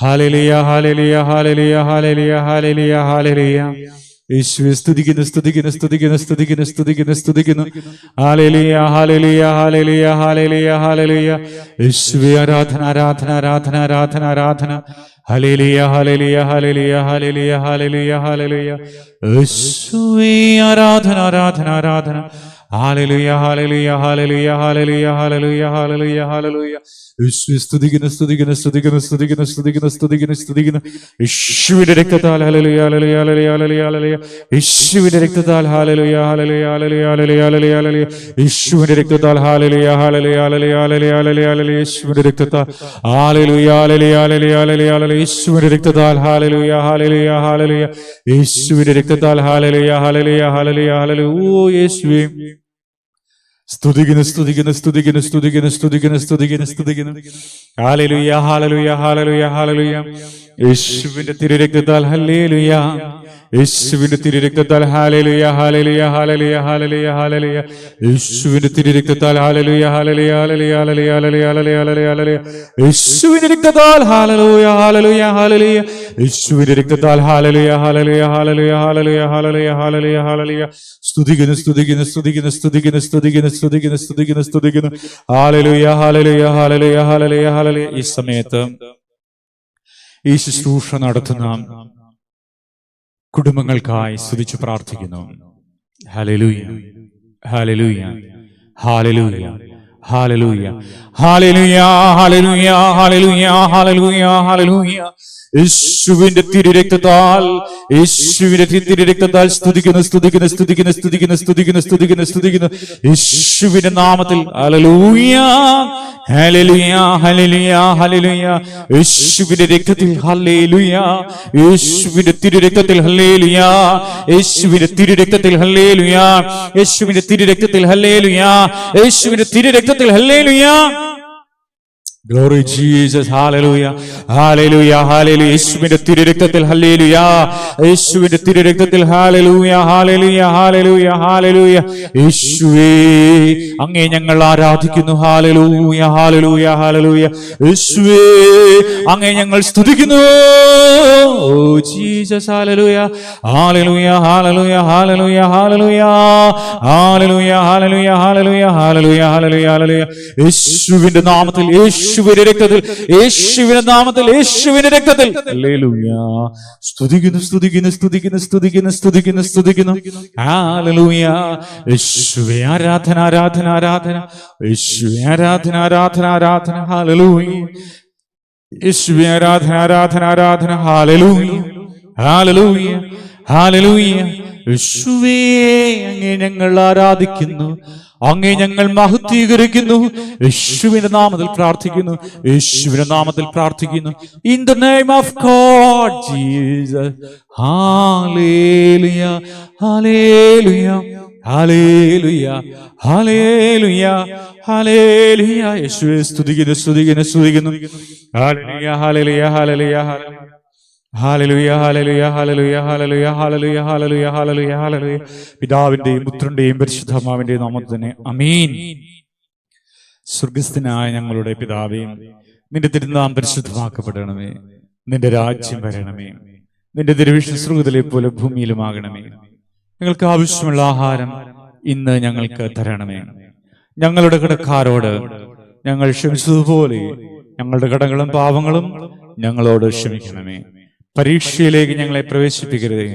ഹല്ലേലൂയ, ഹല്ലേലൂയ, ഹല്ലേലൂയ, ഹല്ലേലൂയ, ഹല്ലേലൂയ, ഹല്ലേലൂയ. യേശുവേ സ്തുതിക്കുന്നു, സ്തുതിക്കുന്നു, സ്തുതിക്കുന്നു, സ്തുതിക്കുന്നു, സ്തുതിക്കുന്നു, സ്തുതിക്കുന്നു. ഹല്ലേലൂയ, ഹല്ലേലൂയ, ഹല്ലേലൂയ, ഹല്ലേലൂയ, ഹല്ലേലൂയ. യേശുവേ ആരാധന, ആരാധന, ആരാധന, ആരാധന, ആരാധന. ഹല്ലേലൂയ, ഹല്ലേലൂയ, ഹല്ലേലൂയ, ഹല്ലേലൂയ, ഹല്ലേലൂയ, ഹല്ലേലൂയ. യേശുവേ ആരാധന, ആരാധന, ആരാധന. ഹല്ലേലൂയ, ഹല്ലേലൂയ, ഹല്ലേലൂയ, ഹല്ലേലൂയ, ഹല്ലേലൂയ, ഹല്ലേലൂയ, ഹല്ലേലൂയ. യേശുവേ സ്തുതിക്കുന്നു, സ്തുതിക്കുന്നു, സ്തുതിക്കുന്നു, സ്തുതിക്കുന്നു, സ്തുതിക്കുന്നു, സ്തുതിക്കുന്നു, സ്തുതിക്കുന്നു. യേശുവിന്റെ രക്തത്താൽ ഹല്ലേലൂയ, ഹല്ലേലൂയ, ഹല്ലേലൂയ, ഹല്ലേലൂയ, ഹല്ലേലൂയ. യേശുവിന്റെ രക്തത്താൽ ഹല്ലേലൂയ, ഹല്ലേലൂയ, ഹല്ലേലൂയ, ഹല്ലേലൂയ, ഹല്ലേലൂയ, ഹല്ലേലൂയ. യേശുവിന്റെ രക്തത്താൽ ഹല്ലേലൂയ, ഹല്ലേലൂയ, ഹല്ലേലൂയ, ഹല്ലേലൂയ, ഹല്ലേലൂയ, ഹല്ലേലൂയ. യേശുവിന്റെ രക്തത്താൽ ഹല്ലേലൂയ, ഹല്ലേലൂയ, ഹല്ലേലൂയ, ഹല്ലേലൂയ, ഹല്ലേലൂയ. യേശുവിന്റെ രക്തത്താൽ ഹല്ലേലൂയ, ഹല്ലേലൂയ, ഹല്ലേലൂയ. യേശുവിന്റെ രക്തത്താൽ ഹല്ലേലൂയ, ഹല്ലേലൂയ, ഹല്ലേലൂയ, ഹല്ലേലൂയ. ഓ യേശുവേ സ്തുതിക്കുന്നു, സ്തുതിക്കുന്നു, സ്തുതിക്കുന്നു, സ്തുതിക്കുന്നു, സ്തുതിക്കുന്നു, സ്തുതിക്കുന്നു, സ്തുതിക്കുന്നു. ഹല്ലേലൂയ, ഹല്ലേലൂയ, ഹല്ലേലൂയ, ഹല്ലേലൂയ. യേശുവിന്റെ തിരുരക്തത്താൽ ഹല്ലേലൂയ, യേശുവിന്റെ തിരുരക്തത്താൽ ഹല്ലേലൂയ, ഹല്ലേലൂയ, ഹല്ലേലൂയ, ഹല്ലേലൂയ, ഹല്ലേലൂയ. യേശുവിന്റെ തിരുരക്തത്താൽ ഹല്ലേലൂയ, ഹല്ലേലൂയ, ഹല്ലേലൂയ, ഹല്ലേലൂയ, ഹല്ലേലൂയ, ഹല്ലേലൂയ, ഹല്ലേലൂയ. യേശുവിന്റെ രക്തത്താൽ ഹല്ലേലൂയ, ഹല്ലേലൂയ, ഹല്ലേലൂയ. യേശുവിന്റെ രക്തത്താൽ ഹല്ലേലൂയ, ഹല്ലേലൂയ, ഹല്ലേലൂയ, ഹല്ലേലൂയ, ഹല്ലേലൂയ, ഹല്ലേലൂയ, ഹല്ലേലൂയ. സ്തുതിക്കുന്നു, സ്തുതിക്കുന്നു, സ്തുതിക്കുന്നു, സ്തുതിക്കുന്നു, സ്തുതിക്കുന്നു, സ്തുതിക്കുന്നു, സ്തുതിക്കുന്നു, സ്തുതിക്കുന്നു. ഹല്ലേലൂയ, ഹല്ലേലൂയ, ഹല്ലേലൂയ, ഹല്ലേലൂയ, ഹല്ലേലൂയ. ഈ സമയത്ത് ഈ ശുശ്രൂഷ നടത്തുന്ന കുടുംബങ്ങൾക്കായി സ്തുതിച്ചു പ്രാർത്ഥിക്കുന്നു. ഹല്ലേലൂയ, ഹല്ലേലൂയ, ഹല്ലേലൂയ, ഹല്ലേലൂയ, ഹല്ലേലൂയ, ഹല്ലേലൂയ, ഹല്ലേലൂയ, ഹല്ലേലൂയ, ഹല്ലേലൂയ. യേശുവിന്റെ തിരുരക്തത്താൽ, യേശുവിന്റെ തിരുരക്തത്താൽ സ്തുതിക്കുന്നു, സ്തുതിക്കുന്നു, സ്തുതിക്കുന്നു, സ്തുതിക്കുന്നു, സ്തുതിക്കുന്നു, സ്തുതിക്കുന്നു, സ്തുതിക്കുന്നു. യേശുവിന്റെ നാമത്തിൽ ഹല്ലേലൂയ, ഹല്ലേലൂയ, ഹല്ലേലൂയ, ഹല്ലേലൂയ. യേശുവിന്റെ രക്തത്തിൽ ഹല്ലേലൂയ, യേശുവിന്റെ തിരുരക്തത്തിൽ ഹല്ലേലൂയ, യേശുവിന്റെ തിരുരക്തത്തിൽ ഹല്ലേലൂയ, യേശുവിന്റെ തിരുരക്തത്തിൽ ഹല്ലേലൂയ, യേശുവിന്റെ തിരുരക്തത്തിൽ ഹല്ലേലൂയ. Glory Jesus, hallelujah, hallelujah, hallelujah. യേശുവിന്റെ തിരുരക്തത്തിൽ ഹല്ലേലൂയ, യേശുവിന്റെ തിരുരക്തത്തിൽ ഹല്ലേലൂയ, ഹല്ലേലൂയ, ഹല്ലേലൂയ, ഹല്ലേലൂയ. യേശുവേ അങ്ങേ ഞങ്ങൾ ആരാധിക്കുന്നു. ഹല്ലേലൂയ, ഹല്ലേലൂയ, ഹല്ലേലൂയ. യേശുവേ അങ്ങേ ഞങ്ങൾ സ്തുതിക്കുന്നു. ഓ ജീസസ്, ഹല്ലേലൂയ, ഹല്ലേലൂയ, ഹല്ലേലൂയ, ഹല്ലേലൂയ, ഹല്ലേലൂയ, ഹല്ലേലൂയ, ഹല്ലേലൂയ, ഹല്ലേലൂയ, ഹല്ലേലൂയ, ഹല്ലേലൂയ, ഹല്ലേലൂയ. യേശുവിന്റെ നാമത്തിൽ, യേശുവിന്റെ രക്തത്തിൽ, യേശുവിന്റെ നാമത്തിൽ, യേശുവിന്റെ രക്തത്തിൽ ഹല്ലേലൂയ. സ്തുതിക്കുന്നു, സ്തുതിക്കുന്നു, സ്തുതിക്കുന്നു, സ്തുതിക്കുന്നു, സ്തുതിക്കുന്നു, സ്തുതിക്കുന്നു. ഹല്ലേലൂയ. യേശുവേ ആരാധന, ആരാധന, ആരാധന. യേശുവേ ആരാധന, ആരാധന, ആരാധന. ഹല്ലേലൂയ. യേശുവേ ആരാധന, ആരാധന, ആരാധന. ഹല്ലേലൂയ, ഹല്ലേലൂയ, ഹല്ലേലൂയ. യേശുവേ അങ്ങേ ഞങ്ങൾ ആരാധിക്കുന്നു, അങ്ങേ ഞങ്ങൾ മഹത്വീകരിക്കുന്നു. യേശുവിന്റെ നാമത്തിൽ പ്രാർത്ഥിക്കുന്നു, യേശുവിന്റെ നാമത്തിൽ പ്രാർത്ഥിക്കുന്നു. In the name of God Jesus. ഹല്ലേലൂയ, ഹല്ലേലൂയ, ഹല്ലേലൂയ, ഹല്ലേലൂയ, ഹല്ലേലൂയ. യേശുവേ സ്തുതിക്കുന്നു, സ്തുതിക്കുന്നു, സ്തുതിക്കുന്നു. ഹല്ലേലൂയ, ഹല്ലേലൂയ, ഹല്ലേലൂയ, ഹല്ലേലൂയ, ഹല്ലേലൂയ, ഹല്ലേലൂയ, ഹല്ലേലൂയ, ഹല്ലേലൂയ, ഹല്ലേലൂയ, ഹല്ലേലൂയ, ഹല്ലേലൂയ. പിതാവിന്റെയും പുത്രന്റെയും പരിശുദ്ധാത്മാവിന്റെയും നാമത്തിൽ തന്നെ ആമീൻ. സ്വർഗ്ഗസ്ഥനായ ഞങ്ങളുടെ പിതാവേ, നിന്റെ തിരുനാമം പരിശുദ്ധമാക്കപ്പെടണമേ. നിന്റെ രാജ്യം വരണമേ. നിന്റെ തിരുവിഷ്ടം സ്വർഗ്ഗത്തിലെ പോലെ ഭൂമിയിലുമാകണമേ. ഞങ്ങൾക്ക് ആവശ്യമുള്ള ആഹാരം ഇന്ന് ഞങ്ങൾക്ക് തരണമേ. ഞങ്ങളുടെ കടക്കാരോട് ഞങ്ങൾ ക്ഷമിച്ചതുപോലെ ഞങ്ങളുടെ കടങ്ങളും പാവങ്ങളും ഞങ്ങളോട് ക്ഷമിക്കണമേ. പരീക്ഷയിലേക്ക് ഞങ്ങളെ പ്രവേശിപ്പിക്കരുതേ,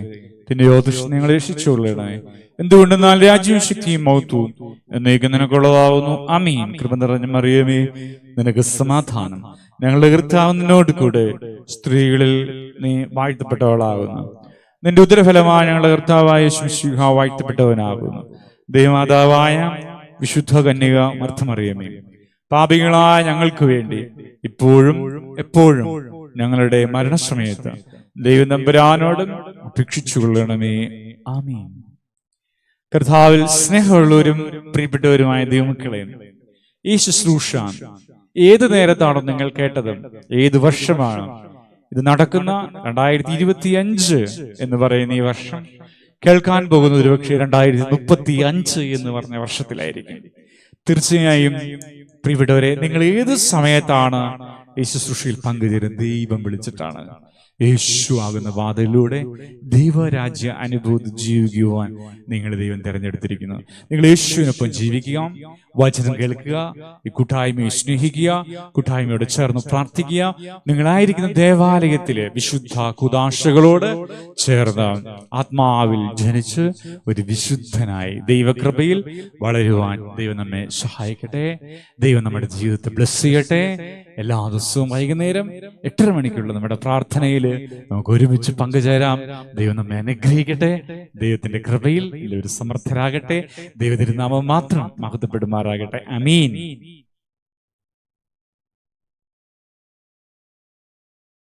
പിന്നെയോ ഞങ്ങളെ രക്ഷിച്ചുകൊള്ളണമേ. എന്തുകൊണ്ടെന്നാൽ രാജ്യവും ശക്തിയും മഹത്വവും എന്നേക്കും നിനക്കുള്ളതാവുന്നു. ആമീൻ. കൃപ നിറഞ്ഞ മറിയമേ, നിനക്ക് സമാധാനം. ഞങ്ങളുടെ കർത്താവ് നിന്നോട് കൂടെ സ്ത്രീകളിൽ നീ വാഴ്ത്തപ്പെട്ടവളാകുന്നു. നിന്റെ ഉദരഫലമായ ഞങ്ങളുടെ കർത്താവായ യേശു വാഴ്ത്തപ്പെട്ടവനാകുന്നു. ദൈവമാതാവായ വിശുദ്ധ കന്യക മർത്തമറിയമേ, പാപികളായ ഞങ്ങൾക്ക് വേണ്ടി ഇപ്പോഴും എപ്പോഴും ഞങ്ങളുടെ മരണസമയത്ത് ദൈവം തമ്പുരാനോടും അപേക്ഷിച്ചു കൊള്ളണമേ. ആമീൻ. കർത്താവിൽ സ്നേഹമുള്ളവരും പ്രിയപ്പെട്ടവരുമായ ദൈവമക്കളെ, ഈ ശുശ്രൂഷ ഏത് നേരത്താണോ നിങ്ങൾ കേട്ടത്, ഏത് വർഷമാണ് ഇത് നടക്കുന്ന 2025 എന്ന് പറയുന്ന ഈ വർഷം കേൾക്കാൻ പോകുന്നത് ഒരുപക്ഷെ 2035 എന്ന് പറഞ്ഞ വർഷത്തിലായിരിക്കും. തീർച്ചയായും പ്രിയപ്പെട്ടവരെ, നിങ്ങൾ ഏത് സമയത്താണ് ഈ ശുശ്രൂഷയിൽ പങ്കുചേരുന്നത്? ദൈവം വിളിച്ചിട്ടാണ്. യേശു ആകുന്ന വാതിലൂടെ ദൈവരാജ്യ അനുഭൂതി ജീവിക്കുവാൻ നിങ്ങളെ ദൈവം തിരഞ്ഞെടുത്തിരിക്കുന്നു. നിങ്ങൾ യേശുവിനൊപ്പം ജീവിക്കുക, വചനം കേൾക്കുക, ഈ കൂട്ടായ്മയെ സ്നേഹിക്കുക, കൂട്ടായ്മയോട് ചേർന്ന് പ്രാർത്ഥിക്കുക. നിങ്ങളായിരിക്കുന്ന ദേവാലയത്തിലെ വിശുദ്ധ കുദാശകളോട് ചേർന്ന് ആത്മാവിൽ ജനിച്ച് ഒരു വിശുദ്ധനായി ദൈവകൃപയിൽ വളരുവാൻ ദൈവം നമ്മെ സഹായിക്കട്ടെ. ദൈവം നമ്മുടെ ജീവിതത്തെ ബ്ലെസ് ചെയ്യട്ടെ. എല്ലാ ദിവസവും വൈകുന്നേരം 8:30 മണിക്കുള്ള നമ്മുടെ പ്രാർത്ഥനയിൽ നമുക്ക് ഒരുമിച്ച് പങ്കുചേരാം. ദൈവം നമ്മെ അനുഗ്രഹിക്കട്ടെ. ദൈവത്തിന്റെ കൃപയിൽ ഒരു സമർത്ഥരാകട്ടെ. ദൈവ തിരുനാമം മാത്രം മഹത്വപ്പെടുമാറാകട്ടെ. ആമീൻ.